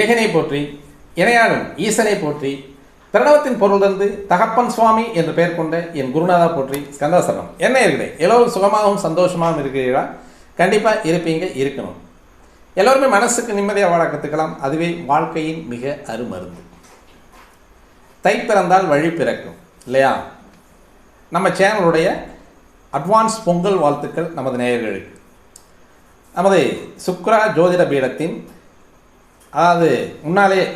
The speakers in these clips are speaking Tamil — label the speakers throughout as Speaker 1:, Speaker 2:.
Speaker 1: ஏகனை போற்றி இணையாடும் ஈசனை போற்றி பிரணவத்தின் பொருளிலிருந்து தகப்பன் சுவாமி என்று பெயர் கொண்ட என் குருநாதா போற்றி ஸ்கந்தாசரணம். என்ன இருக்குது எல்லோரும் சுகமாகவும் சந்தோஷமாகவும் இருக்கிறீர்களா? கண்டிப்பாக இருப்பீங்க, இருக்கணும். எல்லோருமே மனசுக்கு நிம்மதியாக வாழ கற்றுக்கலாம். அதுவே வாழ்க்கையின் மிக அருமருந்து. தை பிறந்தால் வழி பிறக்கும் இல்லையா? நம்ம சேனலுடைய அட்வான்ஸ் பொங்கல் வாழ்த்துக்கள் நமது நேயர்களுக்கு. நமது சுக்ரா ஜோதிட பீடத்தின் அதாவது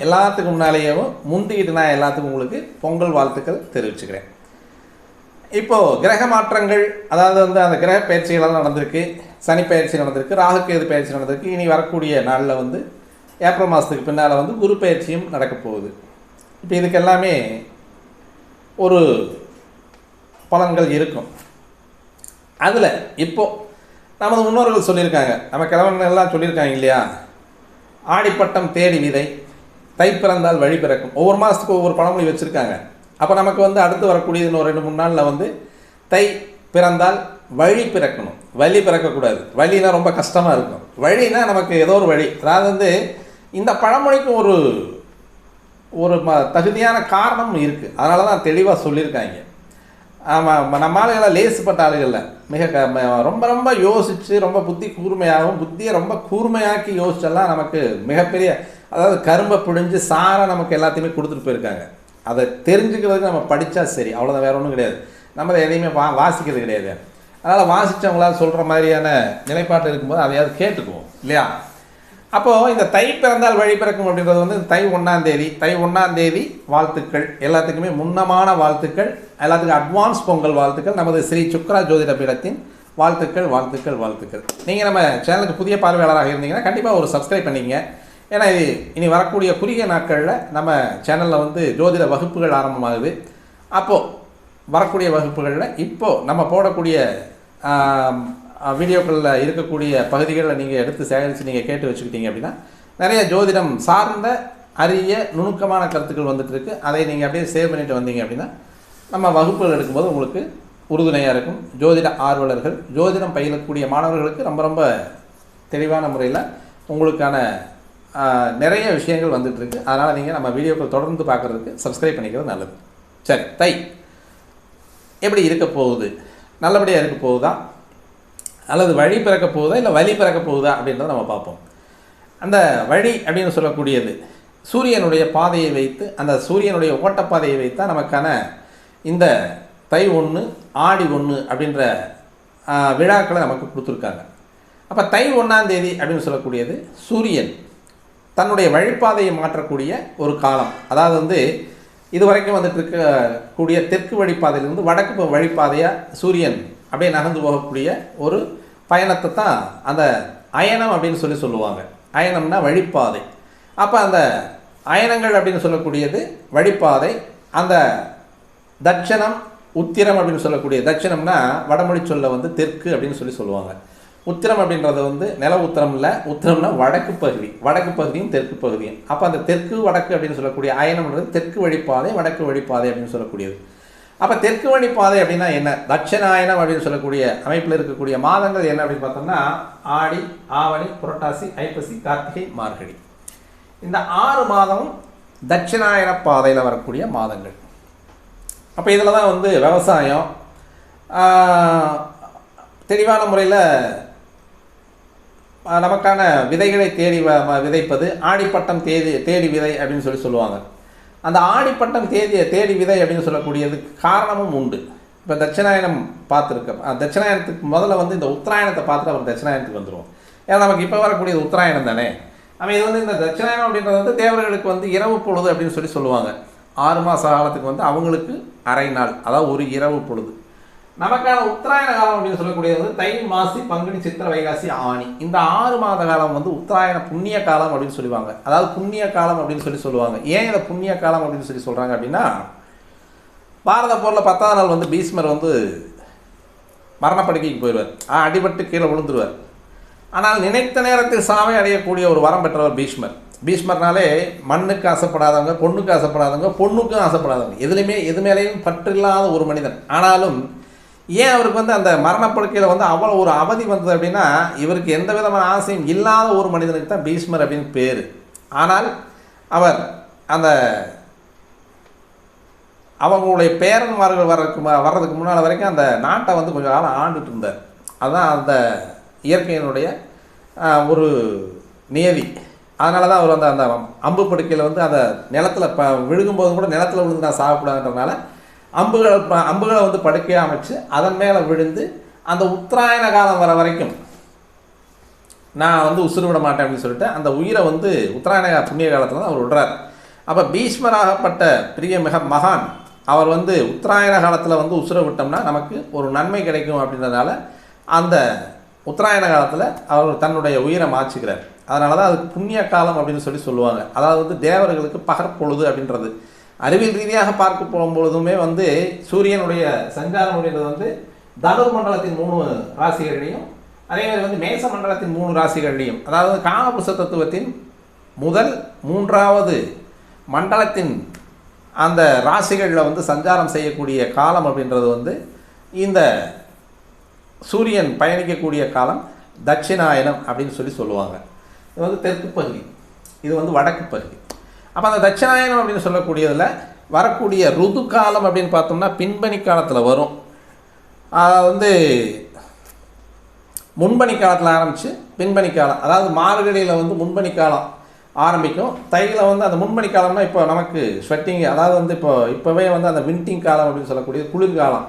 Speaker 1: எல்லாத்துக்கும் முன்னாலேயும் முந்திக்கிட்டு நான் எல்லாத்துக்கும் உங்களுக்கு பொங்கல் வாழ்த்துக்கள் தெரிவிச்சுக்கிறேன். இப்போது கிரக மாற்றங்கள், அதாவது அந்த கிரக பயிற்சிகளெல்லாம் நடந்திருக்கு. சனி பயிற்சி நடந்திருக்கு, ராகுகேது பயிற்சி நடந்திருக்கு. இனி வரக்கூடிய நாளில் ஏப்ரல் மாதத்துக்கு பின்னால் குரு பயிற்சியும் நடக்க போகுது. இப்போ இதுக்கு எல்லாமே ஒரு பலன்கள் இருக்கும். அதில் இப்போது நமது முன்னோர்கள் சொல்லியிருக்காங்க, நம்ம கிழவர்கள் எல்லாம் சொல்லியிருக்காங்க இல்லையா? ஆடிப்பட்டம் தேடி விதை, தை பிறந்தால் வழி பிறக்கும். ஒவ்வொரு மாதத்துக்கு ஒவ்வொரு பழமொழி வச்சுருக்காங்க. அப்போ நமக்கு அடுத்து வரக்கூடியது இன்னும் 2-3 நாளில் தை பிறந்தால் வழி பிறக்கணும். வழி பிறக்கக்கூடாது. வழினா ரொம்ப கஷ்டமாக இருக்கும். வழினா நமக்கு ஏதோ ஒரு வழி. அதாவது இந்த பழமொழிக்கும் ஒரு தகுதியான காரணம் இருக்குது. அதனால தான் தெளிவாக சொல்லியிருக்காங்க. ஆமாம், நம்ம ஆளுகளை லேசுப்பட்ட ஆளுகளில் ரொம்ப ரொம்ப யோசித்து ரொம்ப புத்தியை ரொம்ப கூர்மையாக்கி யோசிச்செல்லாம் நமக்கு மிகப்பெரிய, அதாவது கரும்பை பிழிஞ்சு சாரை நமக்கு எல்லாத்தையுமே கொடுத்துட்டு போயிருக்காங்க. அதை தெரிஞ்சுக்கிறதுக்கு நம்ம படித்தா சரி, அவ்வளோதான், வேறு ஒன்றும் கிடையாது. நம்ம அதை எதையுமே வாசிக்கிறது கிடையாது. அதனால் வாசித்தவங்களால் சொல்கிற மாதிரியான நிலைப்பாட்டு இருக்கும்போது அதையாவது கேட்டுக்குவோம் இல்லையா? அப்போது இந்த தை பிறந்தால் வழி பிறக்கும் அப்படின்றது தை 1ஆம் தேதி. தை 1ஆம் தேதி வாழ்த்துக்கள் எல்லாத்துக்குமே, முன்னமான வாழ்த்துக்கள் எல்லாத்துக்கும், அட்வான்ஸ் பொங்கல் வாழ்த்துக்கள். நமது ஸ்ரீ சுக்ரா ஜோதிட பீடத்தின் வாழ்த்துக்கள் வாழ்த்துக்கள் வாழ்த்துக்கள். நீங்கள் நம்ம சேனலுக்கு புதிய பார்வையாளராக இருந்தீங்கன்னா கண்டிப்பாக ஒரு சப்ஸ்கிரைப் பண்ணிக்கங்க. ஏன்னா இனி வரக்கூடிய குறுகிய நாட்களில் நம்ம சேனலில் ஜோதிட வகுப்புகள் ஆரம்பமாகுது. அப்போது வரக்கூடிய வகுப்புகளில் இப்போது நம்ம போடக்கூடிய வீடியோக்களில் இருக்கக்கூடிய பகுதிகளில் நீங்கள் எடுத்து சேகரித்து நீங்கள் கேட்டு வச்சுக்கிட்டீங்க அப்படின்னா நிறைய ஜோதிடம் சார்ந்த அரிய நுணுக்கமான கருத்துக்கள் வந்துட்டுருக்கு. அதை நீங்கள் அப்படியே சேவ் பண்ணிட்டு வந்தீங்க அப்படின்னா நம்ம வகுப்புகள் எடுக்கும்போது உங்களுக்கு உறுதுணையாக இருக்கும். ஜோதிட ஆர்வலர்கள், ஜோதிடம் பயிலக்கூடிய மாணவர்களுக்கு ரொம்ப ரொம்ப தெளிவான முறையில் உங்களுக்கான நிறைய விஷயங்கள் வந்துட்டுருக்கு. அதனால் நீங்கள் நம்ம வீடியோக்கள் தொடர்ந்து பார்க்குறதுக்கு சப்ஸ்கிரைப் பண்ணிக்கிறது நல்லது. சரி, தை எப்படி இருக்க போகுது? நல்லபடியாக இருக்க போகுதா, அல்லது வழி பிறக்க போகுதா, இல்லை வழி பிறக்க போகுதா அப்படின்றத நம்ம பார்ப்போம். அந்த வழி அப்படின்னு சொல்லக்கூடியது சூரியனுடைய பாதையை வைத்து, அந்த சூரியனுடைய ஓட்டப்பாதையை வைத்து தான் நமக்கான இந்த தை 1 ஆடி 1 அப்படின்ற விழாக்களை நமக்கு கொடுத்துருக்காங்க. அப்போ தை 1ஆம் தேதி அப்படின்னு சொல்லக்கூடியது சூரியன் தன்னுடைய வழிப்பாதையை மாற்றக்கூடிய ஒரு காலம். அதாவது இதுவரைக்கும் இருக்கக்கூடிய தெற்கு வழிப்பாதையிலிருந்து வடக்கு வழிப்பாதையாக சூரியன் அப்படியே நகர்ந்து போகக்கூடிய ஒரு பயணத்தை தான் அந்த அயனம் அப்படின்னு சொல்லுவாங்க. அயனம்னா வழிப்பாதை. அப்போ அந்த அயனங்கள் அப்படின்னு சொல்லக்கூடியது வழிப்பாதை. அந்த தட்சணம், உத்திரம் அப்படின்னு சொல்லக்கூடிய, தட்சணம்னா வடமொழி சொல்ல தெற்கு அப்படின்னு சொல்லுவாங்க. உத்திரம் அப்படின்றது நில உத்திரம் இல்லை, உத்திரம்னா வடக்கு பகுதி. வடக்கு பகுதியும் தெற்கு பகுதியும். அப்போ அந்த தெற்கு வடக்கு அப்படின்னு சொல்லக்கூடிய அயனம்ன்றது தெற்கு வழிப்பாதை, வடக்கு வழிப்பாதை அப்படின்னு சொல்லக்கூடியது. அப்போ தெற்கு வழிப்பாதை அப்படின்னா என்ன? தட்சணாயனம் அப்படின்னு சொல்லக்கூடிய அமைப்பில் இருக்கக்கூடிய மாதங்கள் என்ன அப்படின்னு பார்த்தோம்னா ஆடி, ஆவணி, புரட்டாசி, ஐப்பசி, கார்த்திகை, மார்கழி. இந்த 6 மாதமும் தட்சிணாயன பாதையில் வரக்கூடிய மாதங்கள். அப்போ இதில் தான் விவசாயம் தெளிவான முறையில் நமக்கான விதைகளை தேடி விதைப்பது. ஆடிப்பட்டம் தேடி விதை அப்படின்னு சொல்லுவாங்க. அந்த ஆடிப்பட்டம் தேடி விதை அப்படின்னு சொல்லக்கூடியதுக்கு காரணமும் உண்டு. இப்போ தட்சிணாயனம் பார்த்துருக்கோம். தட்சிணாயனத்துக்கு முதல்ல இந்த உத்தராயணத்தை பார்த்துட்டு அப்புறம் தட்சிணாயனத்துக்கு வந்துடுவோம். ஏன்னா நமக்கு இப்போ வரக்கூடியது உத்தராயணம் தானே. நம்ம இது இந்த தட்சிணாயனம் அப்படின்றது தேவர்களுக்கு இரவு பொழுது அப்படின்னு சொல்லுவாங்க. 6 மாத காலத்துக்கு அவங்களுக்கு அரை நாள், அதாவது ஒரு இரவு பொழுது. நமக்கான உத்தராயண காலம் அப்படின்னு சொல்லக்கூடியது தை, மாசி, பங்குனி, சித்திரை, வைகாசி, ஆணி. இந்த 6 மாத காலம் உத்தராயண புண்ணிய காலம் அப்படின்னு சொல்லுவாங்க. அதாவது புண்ணிய காலம் அப்படின்னு சொல்லுவாங்க. ஏன் இதை புண்ணிய காலம் அப்படின்னு சொல்கிறாங்க அப்படின்னா, பாரத போரில் 10ஆம் நாள் பீஷ்மர் மரணப்படுக்கைக்கு போயிடுவார். அடிபட்டு கீழே விழுந்துருவார். ஆனால் நினைத்த நேரத்தில் சாவை அடையக்கூடிய ஒரு வரம் பெற்றவர் பீஷ்மர். பீஷ்மர்னாலே மண்ணுக்கு ஆசைப்படாதவங்க, பொண்ணுக்கு ஆசைப்படாதவங்க, பொண்ணுக்கும் ஆசைப்படாதவங்க, எது மேலேயும் பற்றில்லாத ஒரு மனிதன். ஆனாலும் ஏன் அவருக்கு அந்த மரணப்படுக்கையில் அவ்வளோ ஒரு அவதி வந்தது அப்படின்னா, இவருக்கு எந்த விதமான ஆசையும் இல்லாத ஒரு மனிதனுக்கு தான் பீஷ்மர் அப்படின்னு பேர். ஆனால் அவர் அந்த அவங்களுடைய பேரன்மார்கள் வர்றதுக்கு முன்னால் வரைக்கும் அந்த நாட்டை வந்து கொஞ்சம் காலம் ஆண்டுட்டு இருந்தார். அதுதான் அந்த இயற்கையினுடைய ஒரு நியதி. அதனால தான் அவர் வந்து அந்த அம்பு படுக்கையில் வந்து அந்த நிலத்தில் விழுகும்போது கூட நிலத்தில் விழுந்து நான் சாகக்கூடாதுன்றதுனால அம்புகளை வந்து படுக்கையாக அமைச்சு அதன் மேலே விழுந்து அந்த உத்தராயண காலம் வர வரைக்கும் நான் வந்து உசுறு விட மாட்டேன் அப்படின்னு சொல்லிட்டு அந்த உயிரை வந்து உத்தராயண புண்ணிய காலத்தில் தான் அவர் விடுறார். அப்போ பீஷ்மராகப்பட்ட பெரிய மகான் அவர் வந்து உத்தராயண காலத்தில் வந்து உசுரை விட்டோம்னா நமக்கு ஒரு நன்மை கிடைக்கும் அப்படின்றதுனால அந்த உத்தராயண காலத்தில் அவர் தன்னுடைய உயிரை மாற்றிக்கிறார். அதனால தான் அதுக்கு புண்ணிய காலம் அப்படின்னு சொல்லுவாங்க. அதாவது வந்து தேவர்களுக்கு பகற்பொழுது அப்படின்றது. அறிவியல் ரீதியாக பார்க்க போகும்பொழுதுமே வந்து சூரியனுடைய சஞ்சாரம் அப்படின்றது வந்து தனுர் மண்டலத்தின் 3 ராசிகளையும் அதே மாதிரி வந்து மேச மண்டலத்தின் 3 ராசிகளையும், அதாவது காலபுருஷ தத்துவத்தின் முதல் 3வது மண்டலத்தின் அந்த ராசிகளில் வந்து சஞ்சாரம் செய்யக்கூடிய காலம் அப்படின்றது வந்து இந்த சூரியன் பயணிக்கக்கூடிய காலம் தட்சிணாயனம் அப்படின்னு சொல்லுவாங்க. இது வந்து தெற்கு பகுதி, இது வந்து வடக்கு பகுதி. அப்போ அந்த தட்சிணாயனம் அப்படின்னு சொல்லக்கூடியதில் வரக்கூடிய ருது காலம் அப்படின்னு பார்த்தோம்னா பின்பனி காலத்தில் வரும். வந்து முன்பனி காலத்தில் ஆரம்பித்து பின்பனி காலம், அதாவது மார்கழியில் வந்து முன்பனி காலம் ஆரம்பிக்கும். தையில் வந்து அந்த முன்பனி காலம்னா இப்போ நமக்கு ஸ்வெட்டிங், அதாவது வந்து இப்போவே வந்து அந்த வின்டிங் காலம் அப்படின்னு சொல்லக்கூடிய குளிர்காலம்.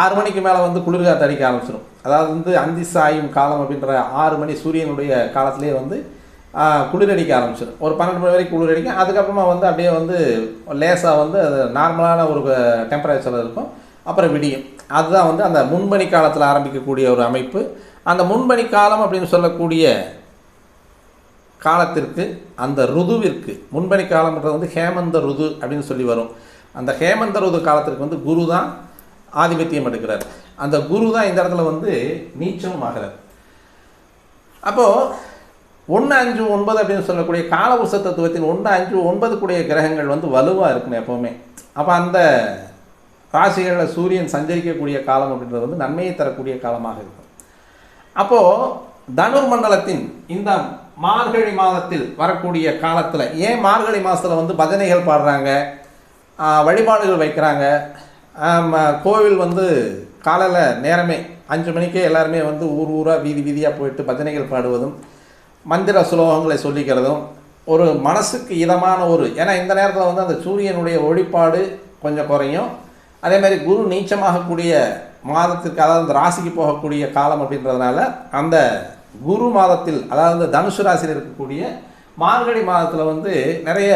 Speaker 1: 6 மணிக்கு மேலே வந்து குளிர்காற்று அடிக்க ஆரம்பிச்சிடும். அதாவது வந்து அந்தி சாயும் காலம் அப்படின்ற 6 மணி சூரியனுடைய காலத்திலே வந்து குளிரடிக்க ஆரம்பிச்சிடும். ஒரு 12 மணி வரைக்கும் குளிரடிக்கும். அதுக்கப்புறமா வந்து அப்படியே வந்து லேசாக வந்து அது நார்மலான ஒரு டெம்பரேச்சரில் இருக்கும். அப்புறம் விடியும். அதுதான் வந்து அந்த முன்பனி காலத்தில் ஆரம்பிக்கக்கூடிய ஒரு அமைப்பு. அந்த முன்பனி காலம் அப்படின்னு சொல்லக்கூடிய காலத்திற்கு அந்த ருதுவிற்கு முன்பனி காலம்ன்றது வந்து ஹேமந்த ருது அப்படின்னு சொல்லி வரும். அந்த ஹேமந்த ருது காலத்திற்கு வந்து குரு தான் ஆதிபத்தியம் எடுக்கிறார். அந்த குரு தான் இந்த இடத்துல வந்து நீச்சம் ஆகிறார். அப்போது 1, 5, 9 அப்படின்னு சொல்லக்கூடிய காலபுருஷ தத்துவத்தின் 1, 5, 9 கூடிய கிரகங்கள் வந்து வலுவாக இருக்கணும் எப்போவுமே. அப்போ அந்த ராசிகளில் சூரியன் சஞ்சரிக்கக்கூடிய காலம் அப்படின்றது வந்து நன்மையை தரக்கூடிய காலமாக இருக்கும். அப்போது தனுர் மண்டலத்தின் இந்த மார்கழி மாதத்தில் வரக்கூடிய காலத்தில் ஏன் மார்கழி மாதத்தில் வந்து பஜனைகள் பாடுறாங்க, வழிபாடுகள் வைக்கிறாங்க, கோவில் வந்து காலையில் நேரமே 5 மணிக்கே எல்லாருமே வந்து ஊராக வீதியாக போயிட்டு பஜனைகள் பாடுவதும் மந்திர சுலோகங்களை சொல்லிக்கிறதும் ஒரு மனசுக்கு இதமான ஒரு, ஏன்னா இந்த நேரத்தில் வந்து அந்த சூரியனுடைய ஒளிப்பாடு கொஞ்சம் குறையும். அதே மாதிரி குரு நீச்சமாகக்கூடிய மாதத்திற்கு, அதாவது அந்த ராசிக்கு போகக்கூடிய காலம் அப்படின்றதுனால அந்த குரு மாதத்தில், அதாவது தனுசு ராசியில் இருக்கக்கூடிய மார்கழி மாதத்தில் வந்து நிறைய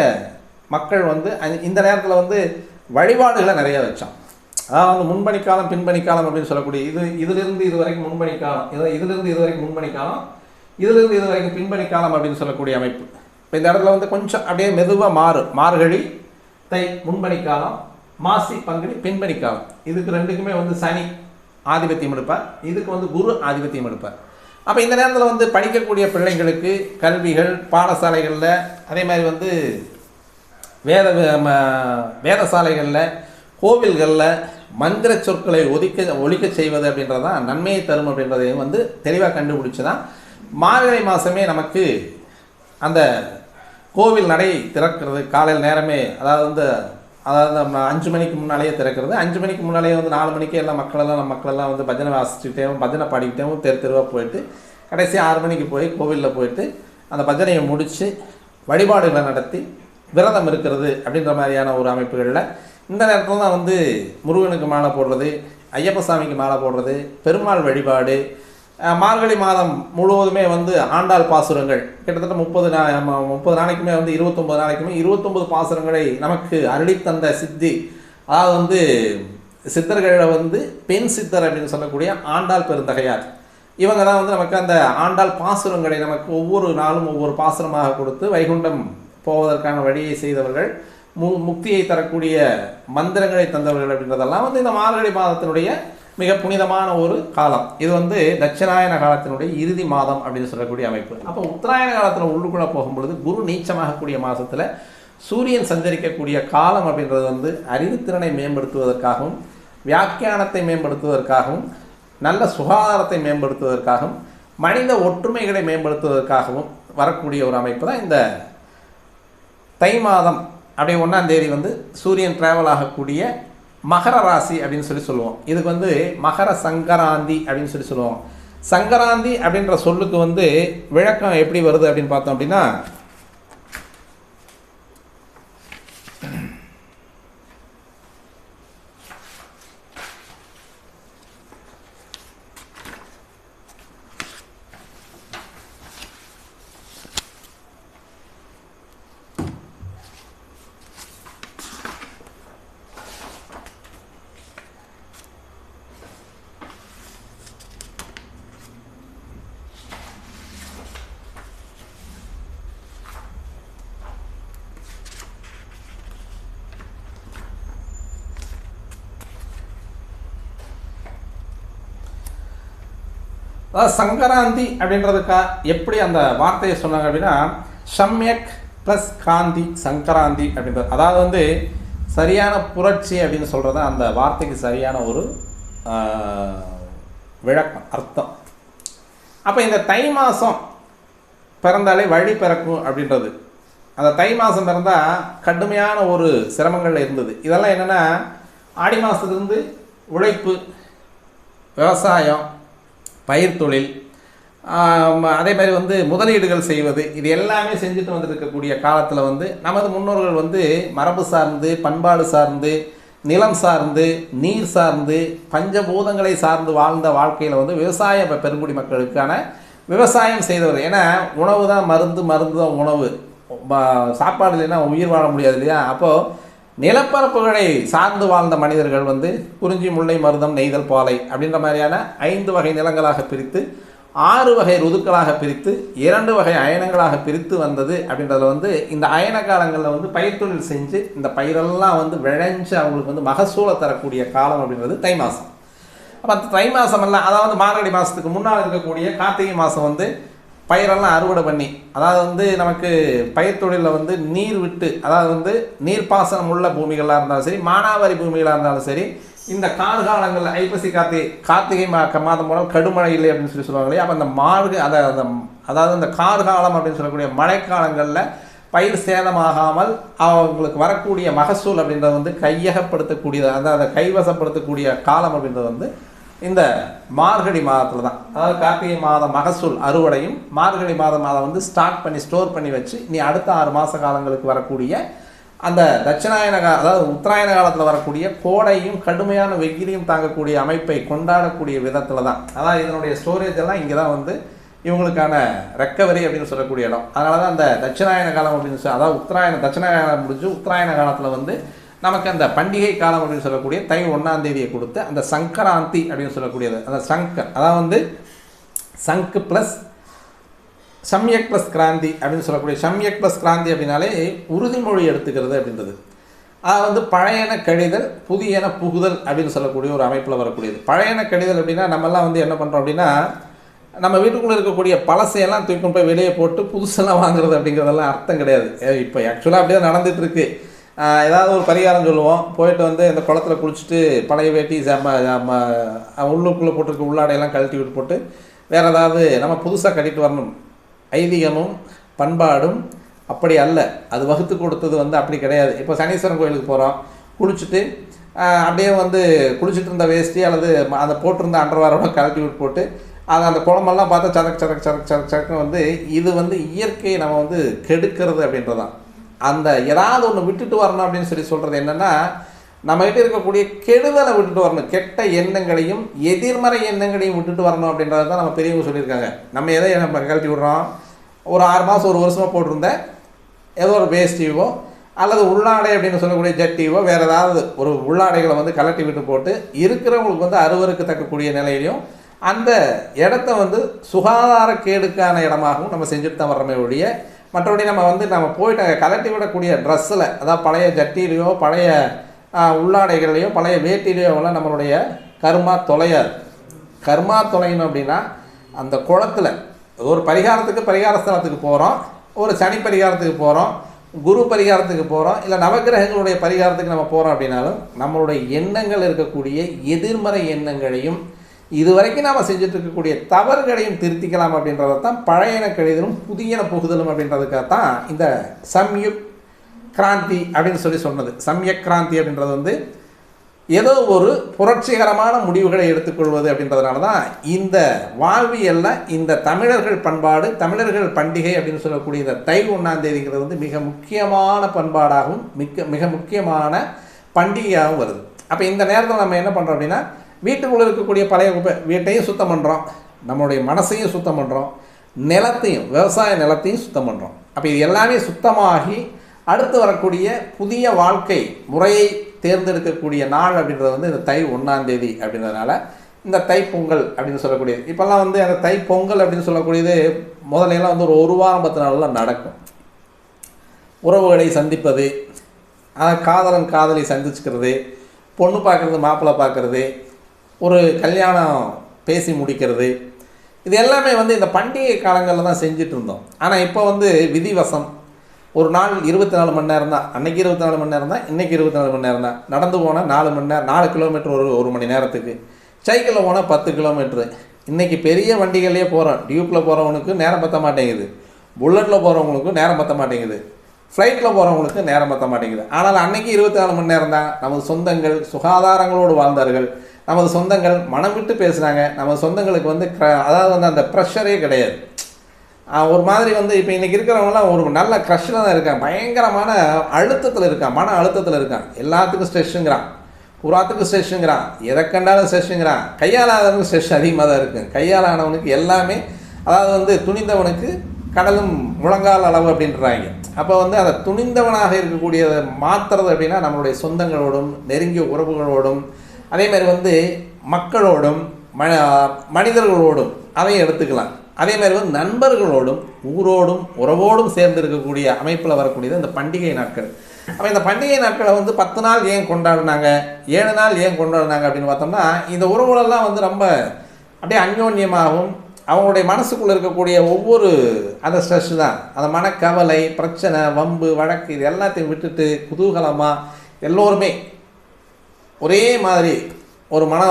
Speaker 1: மக்கள் வந்து இந்த நேரத்தில் வந்து வழிபாடுகளை நிறைய வச்சான். அதாவது வந்து முன்பனி காலம் பின்பனி காலம் அப்படின்னு சொல்லக்கூடிய இதிலிருந்து இது வரைக்கும் முன்பனி காலம், இதிலிருந்து இது வரைக்கும் முன்பனி காலம், இதிலிருந்து இது வரைக்கும் பின்பனி காலம் அப்படின்னு சொல்லக்கூடிய அமைப்பு. இப்போ இந்த இடத்துல வந்து கொஞ்சம் அப்படியே மெதுவாக மார்கழி தை முன்பனி காலம், மாசி பங்குனி பின்பனி காலம். இதுக்கு 2க்குமே வந்து சனி ஆதிபத்தியம் எடுப்பார், இதுக்கு வந்து குரு ஆதிபத்தியம் எடுப்பார். அப்போ இந்த நேரத்தில் வந்து படிக்கக்கூடிய பிள்ளைங்களுக்கு கல்விகள் பாடசாலைகளில், அதே மாதிரி வந்து வேதசாலைகளில், கோவில்களில் மந்திர சொற்களை ஒழிக்க செய்வது அப்படின்றது தான் நன்மையை தரும் அப்படின்றதையும் வந்து தெளிவாக கண்டுபிடிச்சி தான் மார்கழி மாதமே நமக்கு அந்த கோவில் நடை திறக்கிறது காலையில் நேரமே. அதாவது 5 மணிக்கு முன்னாலேயே திறக்கிறது. 5 மணிக்கு முன்னாலேயே வந்து 4 மணிக்கே எல்லாம் மக்களெல்லாம் வந்து பஜனை வாசிச்சுக்கிட்டேவும் பஜனை பாடிக்கிட்டேவும் தெருவாக போயிட்டு கடைசி 6 மணிக்கு போய் கோவிலில் போயிட்டு அந்த பஜனையை முடித்து வழிபாடுகளை நடத்தி விரதம் இருக்கிறது அப்படின்ற மாதிரியான ஒரு அமைப்புகளில் இந்த நேரத்தில் தான் வந்து முருகனுக்கு மாலை போடுறது, ஐயப்ப சாமிக்கு மாலை போடுறது, பெருமாள் வழிபாடு, மார்கழி மாதம் முழுவதுமே வந்து ஆண்டாள் பாசுரங்கள் கிட்டத்தட்ட 30 நாளைக்குமே வந்து 29 நாளைக்குமே 29 பாசுரங்களை நமக்கு அருளித்தந்த சித்தி, அதாவது வந்து சித்தர்களில் வந்து பெண் சித்தர் அப்படின்னு சொல்லக்கூடிய ஆண்டாள் பெருந்தகையார். இவங்க தான் வந்து நமக்கு அந்த ஆண்டாள் பாசுரங்களை நமக்கு ஒவ்வொரு நாளும் ஒவ்வொரு பாசுரமாக கொடுத்து வைகுண்டம் போவதற்கான வழியை செய்தவர்கள், முக்தியை தரக்கூடிய மந்திரங்களை தந்தவர்கள் அப்படின்றதெல்லாம் வந்து இந்த மார்கழி மாதத்தினுடைய மிக புனிதமான ஒரு காலம். இது வந்து தட்சிணாயன காலத்தினுடைய இறுதி மாதம் அப்படின்னு சொல்லக்கூடிய அமைப்பு. அப்போ உத்தராயண காலத்தில் உள்ளுக்குள்ளே போகும்பொழுது குரு நீச்சமாகக்கூடிய மாதத்தில் சூரியன் சஞ்சரிக்கக்கூடிய காலம் அப்படின்றது வந்து அறிவுத்திறனை மேம்படுத்துவதற்காகவும், வியாக்கியானத்தை மேம்படுத்துவதற்காகவும், நல்ல சுகாதாரத்தை மேம்படுத்துவதற்காகவும், மனித ஒற்றுமைகளை மேம்படுத்துவதற்காகவும் வரக்கூடிய ஒரு அமைப்பு தான் இந்த தை மாதம் அப்படியே 1ஆம் தேதி வந்து சூரியன் ட்ராவல் ஆகக்கூடிய மகர ராசி அப்படின்னு சொல்லுவோம். இதுக்கு வந்து மகர சங்கராந்தி அப்படின்னு சொல்லுவோம். சங்கராந்தி அப்படின்ற சொல்லுக்கு வந்து விளக்கம் எப்படி வருது அப்படின்னு பார்த்தோம் அப்படின்னா, அதாவது சங்கராந்தி அப்படின்றதுக்கா எப்படி அந்த வார்த்தையை சொன்னாங்க அப்படின்னா, சம்யக் ப்ளஸ் கிராந்தி சங்கராந்தி அப்படின்றது. அதாவது வந்து சரியான புரட்சி அப்படின்னு சொல்கிறது அந்த வார்த்தைக்கு சரியான ஒரு விளக்கம், அர்த்தம். அப்போ இந்த தை மாதம் பிறந்தாலே வழி பிறக்கும் அப்படின்றது. அந்த தை மாதம் பிறந்தால் கடுமையான ஒரு சிரமங்கள் இருந்தது. இதெல்லாம் என்னென்னா, ஆடி மாதத்துலேருந்து உழைப்பு, விவசாயம், பயிர் தொழில், அதே மாதிரி வந்து முதலீடுகள் செய்வது, இது எல்லாமே செஞ்சுட்டு வந்துருக்கக்கூடிய காலத்தில் வந்து நமது முன்னோர்கள் வந்து மரபு சார்ந்து, பண்பாடு சார்ந்து, நிலம் சார்ந்து, நீர் சார்ந்து, பஞ்சபூதங்களை சார்ந்து வாழ்ந்த வாழ்க்கையில் வந்து விவசாய பெருங்குடி மக்களுக்கான விவசாயம் செய்தவர். ஏன்னா உணவு தான் மருந்து, மருந்து தான் உணவு. சாப்பாடு இல்லைன்னா உயிர் வாழ முடியாது இல்லையா? அப்போது நிலப்பரப்புகளை சார்ந்து வாழ்ந்த மனிதர்கள் வந்து குறிஞ்சி, முல்லை, மருதம், நெய்தல், பாலை அப்படின்ற மாதிரியான 5 வகை நிலங்களாக பிரித்து, 6 வகை ருதுக்களாக பிரித்து, 2 வகை அயனங்களாக பிரித்து வந்தது. அப்படின்றத வந்து இந்த அயன காலங்களில் வந்து பயிர் தொழில் செஞ்சு இந்த பயிரெல்லாம் வந்து விளைஞ்சு அவங்களுக்கு வந்து மகசூலை தரக்கூடிய காலம் அப்படின்றது தை மாதம். அப்போ அந்த தை மாதமெல்லாம், அதாவது மார்கழி மாதத்துக்கு முன்னால் இருக்கக்கூடிய கார்த்திகை மாதம் வந்து பயிரெல்லாம் அறுவடை பண்ணி, அதாவது வந்து நமக்கு பயிர் தொழிலில் வந்து நீர் விட்டு, அதாவது வந்து நீர்ப்பாசனம் உள்ள பூமிகளாக இருந்தாலும் சரி, மானாவாரி பூமிகளாக இருந்தாலும் சரி, இந்த காலங்களில் ஐப்பசி கார்த்திகை மாதம் மூலம் கடுமழை இல்லை அப்படின்னு சொல்லுவாங்க இல்லையா? அப்போ அந்த அதாவது இந்த கார்காலம் அப்படின்னு சொல்லக்கூடிய மழைக்காலங்களில் பயிர் சேதமாகாமல் அவங்களுக்கு வரக்கூடிய மகசூல் அப்படின்றது வந்து கையகப்படுத்தக்கூடியது, அதாவது கைவசப்படுத்தக்கூடிய காலம் அப்படின்றது வந்து இந்த மார்கழி மாதத்தில் தான். அதாவது கார்த்திகை மாதம் மகசூல் அறுவடையும், மார்கழி மாதம் அதை வந்து ஸ்டோர் பண்ணி வச்சு நீ அடுத்த 6 மாத காலங்களுக்கு வரக்கூடிய அந்த தட்சிணாயன அதாவது உத்தராயண காலத்தில் வரக்கூடிய கோடையும் கடுமையான வெயிலையும் தாங்கக்கூடிய அமைப்பை கொண்டாடக்கூடிய விதத்தில் தான். அதாவது இதனுடைய ஸ்டோரேஜ் எல்லாம் இங்கே தான் வந்து இவங்களுக்கான ரெக்கவரி அப்படின்னு சொல்லக்கூடிய இடம். அதனால தான் அந்த தட்சிணாயன காலம் அப்படின்னு அதாவது தட்சிணாயனம் முடிஞ்சு உத்தராயண காலத்தில் வந்து நமக்கு அந்த பண்டிகை காலம் அப்படின்னு சொல்லக்கூடிய தை 1ஆம் தேதியை கொடுத்து அந்த சங்கராந்தி அப்படின்னு சொல்லக்கூடியது, அந்த அதாவது வந்து சங்கு ப்ளஸ் சம்யக் ப்ளஸ் கிராந்தி அப்படின்னு சொல்லக்கூடிய சம்யக் ப்ளஸ் கிராந்தி அப்படின்னாலே உறுதிமொழி எடுத்துக்கிறது அப்படின்றது. அது வந்து பழையன கழிதல், புதியன புகுதல் அப்படின்னு சொல்லக்கூடிய ஒரு அமைப்பில் வரக்கூடியது. பழையன கழிதல் அப்படின்னா நம்மெல்லாம் வந்து என்ன பண்ணுறோம் அப்படின்னா, நம்ம வீட்டுக்குள்ளே இருக்கக்கூடிய பழசையெல்லாம் தூக்கி போய் வெளியே போட்டு புதுசெல்லாம் வாங்குறது அப்படிங்கிறதெல்லாம் அர்த்தம் கிடையாது. இப்போ ஆக்சுவலாக அப்படியே தான் நடந்துகிட்ருக்கு. ஏதாவது ஒரு பரிகாரம் சொல்லுவோம், போயிட்டு வந்து இந்த குளத்தில் குளிச்சுட்டு பழைய வேட்டி உள்ளுக்குள்ளே போட்டிருக்க உள்ளாடையெல்லாம் கழட்டி விட்டு போட்டு வேறு ஏதாவது நம்ம புதுசாக கட்டிட்டு வரணும். ஐதீகமும் பண்பாடும் அப்படி அல்ல, அது வகுத்து கொடுத்தது வந்து அப்படி கிடையாது. இப்போ சனீஸ்வரன் கோயிலுக்கு போகிறோம், குளிச்சுட்டு அப்படியே வந்து குளிச்சுட்டு இருந்த வேஷ்டி அல்லது அந்த போட்டிருந்த அண்டர்வேரோட கழட்டி விட்டு போட்டு அந்த குளமெல்லாம் பார்த்தா சரக்கு வந்து இது வந்து இயற்கையை நம்ம வந்து கெடுக்கிறது அப்படின்றதான். அந்த ஏதாவது ஒன்று விட்டுட்டு வரணும் அப்படின்னு சொல்கிறது என்னென்னா, நம்மகிட்ட இருக்கக்கூடிய கெடுதலை விட்டுட்டு வரணும், கெட்ட எண்ணங்களையும் எதிர்மறை எண்ணங்களையும் விட்டுட்டு வரணும் அப்படின்றத தான் நம்ம பெரியவங்க சொல்லியிருக்காங்க. நம்ம எதை நம்ம கழட்டி விடுறோம், ஒரு 6 மாதம் 1 வருஷமாக போட்டிருந்த ஏதோ ஒரு வேஷ்டியோ அல்லது உள்ளாடை அப்படின்னு சொல்லக்கூடிய ஜட்டியோ வேறு ஏதாவது ஒரு உள்ளாடைகளை வந்து கலட்டி விட்டு போட்டு இருக்கிறவங்களுக்கு வந்து அறுவருக்கு தக்கக்கூடிய நிலையிலையும் அந்த இடத்த வந்து சுகாதார கேடுக்கான இடமாகவும் நம்ம செஞ்சுட்டு தான் வர்றோமே ஒழிய, மற்றபடி நம்ம வந்து நம்ம போயிட்டு அங்கே கலட்டி விடக்கூடிய ட்ரெஸ்ஸில், அதாவது பழைய ஜட்டிலையோ பழைய உள்ளாடைகள்லையோ பழைய வேட்டிலையோலாம் நம்மளுடைய கர்மா தொலையாது. கர்மா தொலையணும் அப்படின்னா அந்த குளத்தில் ஒரு பரிகார ஸ்தலத்துக்கு போகிறோம், ஒரு சனி பரிகாரத்துக்கு போகிறோம், குரு பரிகாரத்துக்கு போகிறோம், இல்லை நவகிரகங்களுடைய பரிகாரத்துக்கு நம்ம போகிறோம் அப்படின்னாலும் நம்மளுடைய எண்ணங்கள் இருக்கக்கூடிய எதிர்மறை எண்ணங்களையும் இதுவரைக்கும் நாம் செஞ்சுட்டு இருக்கக்கூடிய தவறுகளையும் திருத்திக்கலாம் அப்படின்றத தான் பழையன கழிதலும் புதியன புகுதலும் அப்படின்றதுக்காக தான் இந்த சம்யுக் கிராந்தி அப்படின்னு சொன்னது. சமயக் கிராந்தி அப்படின்றது வந்து ஏதோ ஒரு புரட்சிகரமான முடிவுகளை எடுத்துக்கொள்வது அப்படின்றதுனால தான் இந்த வாழ்வியலில் இந்த தமிழர்கள் பண்பாடு, தமிழர்கள் பண்டிகை அப்படின்னு சொல்லக்கூடிய இந்த தை 1ஆம் தேதிங்கிறது வந்து மிக முக்கியமான பண்பாடாகவும் மிக முக்கியமான பண்டிகையாகவும் வருது. அப்போ இந்த நேரத்தில் நம்ம என்ன பண்ணுறோம் அப்படின்னா, வீட்டுக்குள்ளே இருக்கக்கூடிய பழைய வீட்டையும் சுத்தம் பண்ணுறோம், நம்மளுடைய மனசையும் சுத்தம் பண்ணுறோம், நிலத்தையும் விவசாய நிலத்தையும் சுத்தம் பண்ணுறோம். அப்போ இது எல்லாமே சுத்தமாகி அடுத்து வரக்கூடிய புதிய வாழ்க்கை முறையை தேர்ந்தெடுக்கக்கூடிய நாள் அப்படின்றது வந்து இந்த தை 1ஆம் தேதி அப்படின்றதுனால இந்த தைப்பொங்கல் அப்படின்னு சொல்லக்கூடியது. இப்போல்லாம் வந்து அந்த தைப்பொங்கல் அப்படின்னு சொல்லக்கூடியது முதலையெல்லாம் வந்து ஒரு வாரம் 10 நாளில் நடக்கும். உறவுகளை சந்திப்பது, காதலன் காதலி சந்திச்சுக்கிறது, பொண்ணு பார்க்குறது, மாப்பிள்ளை பார்க்குறது, ஒரு கல்யாணம் பேசி முடிக்கிறது, இது எல்லாமே வந்து இந்த பண்டிகை காலங்களில் தான் செஞ்சுட்டு இருந்தோம். ஆனால் இப்போ வந்து விதிவசம் ஒரு நாள் 24 மணி நேரம் தான். அன்றைக்கி 24 மணி நேரம் தான், இன்றைக்கி 24 மணி நேரம் தான். நடந்து போனால் 4 மணி நேரம், 4 கிலோமீட்டர் ஒரு மணி நேரத்துக்கு. சைக்கிளில் போனால் 10 கிலோமீட்ரு. இன்றைக்கி பெரிய வண்டிகள்லேயே போகிறோம். டியூப்பில் போகிறவனுக்கு நேரம் பற்ற மாட்டேங்குது, புல்லட்டில் போகிறவங்களுக்கும் நேரம் பற்ற மாட்டேங்குது, ஃப்ளைட்டில் போகிறவங்களுக்கு நேரம் பற்ற மாட்டேங்குது. ஆனால் அன்றைக்கி 24 மணி நேரம் தான். நமது சொந்தங்கள் சுகாதாரங்களோடு வாழ்ந்தார்கள், நமது சொந்தங்கள் மனம் விட்டு பேசுகிறாங்க, நமது சொந்தங்களுக்கு வந்து அதாவது வந்து அந்த ப்ரெஷரே கிடையாது. ஒரு மாதிரி வந்து இப்போ இன்றைக்கி இருக்கிறவங்களாம் ஒரு நல்ல க்ரஷில் தான் இருக்கான், பயங்கரமான அழுத்தத்தில் இருக்கான், மன அழுத்தத்தில் இருக்கான். எல்லாத்துக்கும் ஸ்ட்ரெஸ்ஸுங்கிறான், புறாத்துக்கு ஸ்ட்ரெஸ்ஸுங்கிறான், எதை கண்டாலும் ஸ்ட்ரெஸ்ஸுங்கிறான். கையாளாதவனுக்கு ஸ்ட்ரெஸ் அதிகமாக தான் இருக்குது. கையாளானவனுக்கு எல்லாமே, அதாவது வந்து துணிந்தவனுக்கு கடலும் முழங்கால் அளவு அப்படின்றாங்க. அப்போ வந்து அதை துணிந்தவனாக இருக்கக்கூடியதை மாற்றுறது அப்படின்னா நம்மளுடைய சொந்தங்களோடும் நெருங்கிய உறவுகளோடும் அதேமாதிரி வந்து மக்களோடும் மனிதர்களோடும் அதையும் எடுத்துக்கலாம். அதே மாதிரி வந்து நண்பர்களோடும் ஊரோடும் உறவோடும் சேர்ந்து இருக்கக்கூடிய அமைப்பில் வரக்கூடியது இந்த பண்டிகை நாட்கள். அப்போ இந்த பண்டிகை நாட்களை வந்து 10 நாள் ஏன் கொண்டாடினாங்க, 7 நாள் ஏன் கொண்டாடினாங்க அப்படின்னு பார்த்தோம்னா, இந்த உறவுகளெல்லாம் வந்து ரொம்ப அப்படியே அந்யோன்யமாகவும் அவங்களுடைய மனசுக்குள்ளே இருக்கக்கூடிய ஒவ்வொரு அந்த ஸ்ட்ரெஸ் தான், அந்த மனக்கவலை, பிரச்சனை, வம்பு, வழக்கு இது எல்லாத்தையும் விட்டுட்டு குதூகலமாக எல்லோருமே ஒரே மாதிரி ஒரு மன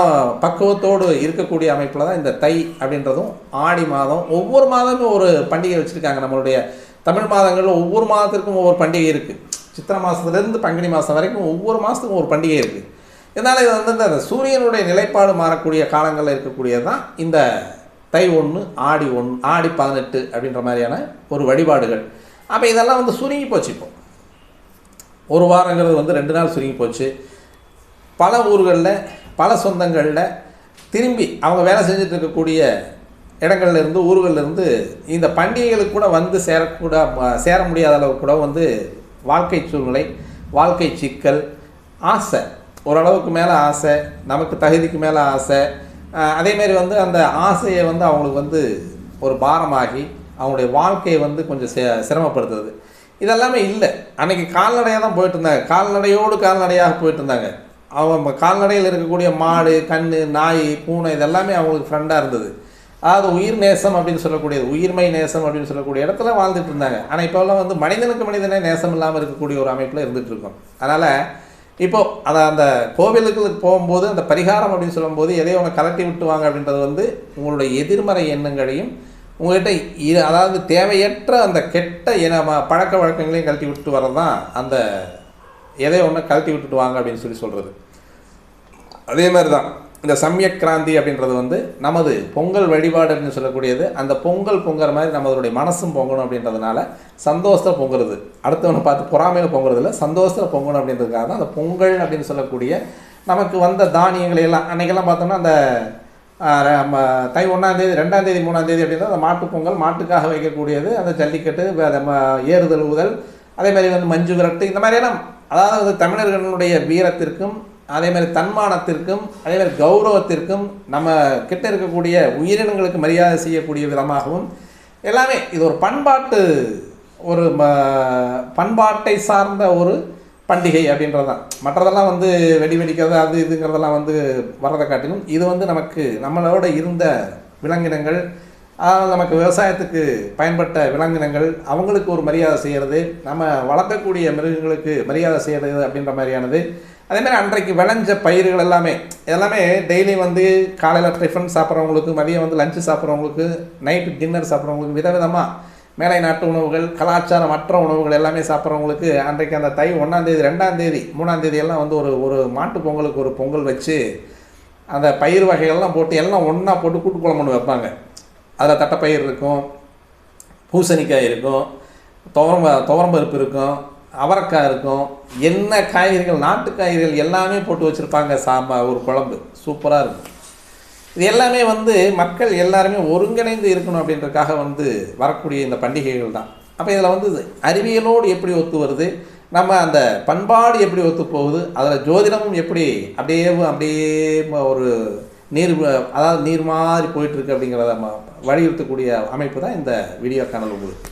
Speaker 1: பக்குவத்தோடு இருக்கக்கூடிய அமைப்பில் தான் இந்த தை அப்படின்றதும் ஆடி மாதம். ஒவ்வொரு மாதமும் ஒரு பண்டிகை வச்சுருக்காங்க. நம்மளுடைய தமிழ் மாதங்களில் ஒவ்வொரு மாதத்திற்கும் ஒவ்வொரு பண்டிகை இருக்குது. சித்திரை மாதத்துலேருந்து பங்குனி மாதம் வரைக்கும் ஒவ்வொரு மாதத்துக்கும் ஒரு பண்டிகை இருக்குது. இதனால் இது வந்து இந்த சூரியனுடைய நிலைப்பாடு மாறக்கூடிய காலங்களில் இருக்கக்கூடியது தான் இந்த தை 1, ஆடி 1, ஆடி 18 அப்படின்ற மாதிரியான ஒரு வழிபாடுகள். அப்போ இதெல்லாம் வந்து சுருங்கி போச்சு. இப்போ ஒரு வாரங்கிறது வந்து 2 நாள் சுருங்கி போச்சு. பல ஊர்களில் பல சொந்தங்களில் திரும்பி அவங்க வேலை செஞ்சுட்டு இருக்கக்கூடிய இடங்கள்லேருந்து ஊர்கள்லேருந்து இந்த பண்டிகைகளுக்கு கூட வந்து சேர முடியாத அளவுக்கு கூட வந்து வாழ்க்கை சூழ்நிலை, வாழ்க்கை சிக்கல், ஆசை, ஓரளவுக்கு மேலே ஆசை, நமக்கு தகுதிக்கு மேலே ஆசை, அதேமாரி வந்து அந்த ஆசையை வந்து அவங்களுக்கு வந்து ஒரு பாரமாகி அவங்களுடைய வாழ்க்கையை வந்து கொஞ்சம் சிரமப்படுத்துறது. இதெல்லாமே இல்லை. அன்றைக்கி கால்நடையாக தான் போயிட்டு இருந்தாங்க, கால்நடையாக போயிட்டு இருந்தாங்க. அவங்க கால்நடையில் இருக்கக்கூடிய மாடு, கன்று, நாய், பூனை இதெல்லாமே அவங்களுக்கு ஃப்ரெண்டாக இருந்தது. அதாவது உயிர் நேசம் அப்படின்னு சொல்லக்கூடியது, உயிர்மை நேசம் அப்படின்னு சொல்லக்கூடிய இடத்துல வாழ்ந்துட்டு இருந்தாங்க. ஆனால் இப்போல்லாம் வந்து மனிதனுக்கு மனிதனே நேசம் இல்லாமல் இருக்கக்கூடிய ஒரு அமைப்பில் இருந்துகிட்ருக்கோம். அதனால் இப்போது அந்த கோவிலுக்கு போகும்போது அந்த பரிகாரம் அப்படின்னு சொல்லும்போது எதையோ ஒன்று கலட்டி விட்டுவாங்க அப்படின்றது வந்து உங்களுடைய எதிர்மறை எண்ணங்களையும் உங்கள்கிட்ட அதாவது தேவையற்ற அந்த கெட்ட பழக்க வழக்கங்களையும் கழட்டி விட்டு வரது தான் அந்த எதையோ ஒன்று கழட்டி விட்டுட்டு வாங்க அப்படின்னு சொல்கிறது. அதே மாதிரி தான் இந்த சமயக் கிராந்தி அப்படின்றது வந்து நமது பொங்கல் வழிபாடு அப்படின்னு சொல்லக்கூடியது. அந்த பொங்கல் பொங்குற மாதிரி நம்மளுடைய மனசும் பொங்கணும் அப்படின்றதுனால சந்தோஷத்தில் பொங்குறது, அடுத்தவனை பார்த்து பொறாமையில் பொங்குறது இல்லை, சந்தோஷத்தில் பொங்கணும் அப்படின்றதுக்காக தான் அந்த பொங்கல் அப்படின்னு சொல்லக்கூடிய நமக்கு வந்த தானியங்களை எல்லாம் அன்றைக்கெல்லாம் பார்த்தோம்னா அந்த தை 1ஆம் தேதி 2ஆம் தேதி 3ஆம் தேதி அப்படின்னா அந்த மாட்டு பொங்கல், மாட்டுக்காக வைக்கக்கூடியது, அந்த ஜல்லிக்கட்டு, ஏறுதழுவுதல், அதேமாதிரி வந்து மஞ்சு விரட்டு, இந்த மாதிரியெல்லாம் அதாவது தமிழர்களுடைய வீரத்திற்கும் அதேமாதிரி தன்மானத்திற்கும் அதேமாதிரி கௌரவத்திற்கும் நம்ம கிட்ட இருக்கக்கூடிய உயிரினங்களுக்கு மரியாதை செய்யக்கூடிய விதமாகவும் எல்லாமே இது ஒரு பண்பாட்டை சார்ந்த ஒரு பண்டிகை அப்படின்றது தான். மற்றதெல்லாம் வந்து வெடிக்கிறது அது இதுங்கிறதெல்லாம் வந்து வரதை காட்டிலும் இது வந்து நம்மளோட இருந்த விலங்கினங்கள், நமக்கு விவசாயத்துக்கு பயன்பட்ட விலங்கினங்கள், அவங்களுக்கு ஒரு மரியாதை செய்கிறது, நம்ம வளர்க்கக்கூடிய மிருகங்களுக்கு மரியாதை செய்கிறது அப்படின்ற மாதிரியானது. அதேமாதிரி அன்றைக்கு விளைஞ்ச பயிர்கள் எல்லாமே டெய்லி வந்து காலையில் டிஃபன் சாப்பிட்றவங்களுக்கு, மதியம் வந்து லஞ்சு சாப்பிட்றவங்களுக்கு, நைட்டு டின்னர் சாப்பிட்றவங்களுக்கு விதவிதமாக மேலை நாட்டு உணவுகள், கலாச்சாரமற்ற உணவுகள் எல்லாமே சாப்பிட்றவங்களுக்கு அன்றைக்கு அந்த தை 1ஆம் தேதி 2ஆம் தேதி 3ஆம் தேதியெல்லாம் வந்து ஒரு மாட்டு பொங்கலுக்கு ஒரு பொங்கல் வச்சு அந்த பயிர் வகைகள்லாம் போட்டு எல்லாம் ஒன்றா போட்டு கூட்டு குழம்பு வைப்பாங்க. அதில் தட்டைப்பயிர் இருக்கும், பூசணிக்காய் இருக்கும், துவரம்பருப்பு இருக்கும், அவரைக்காய் இருக்கும், என்ன காய்கறிகள் நாட்டு காய்கறிகள் எல்லாமே போட்டு வச்சுருப்பாங்க. சாம்பார் ஒரு குழம்பு சூப்பராக இருக்கும். இது எல்லாமே வந்து மக்கள் எல்லாருமே ஒருங்கிணைந்து இருக்கணும் அப்படின்றதுக்காக வந்து வரக்கூடிய இந்த பண்டிகைகள் தான். அப்போ இதில் வந்து அறிவியலோடு எப்படி ஒத்து வருது, நம்ம அந்த பண்பாடு எப்படி ஒத்து போகுது, அதில் ஜோதிடமும் எப்படி அப்படியே ஒரு நீர் மாதிரி போயிட்டுருக்கு அப்படிங்கிறத வலியுறுத்தக்கூடிய அமைப்பு தான் இந்த வீடியோ சேனல் உங்களுக்கு.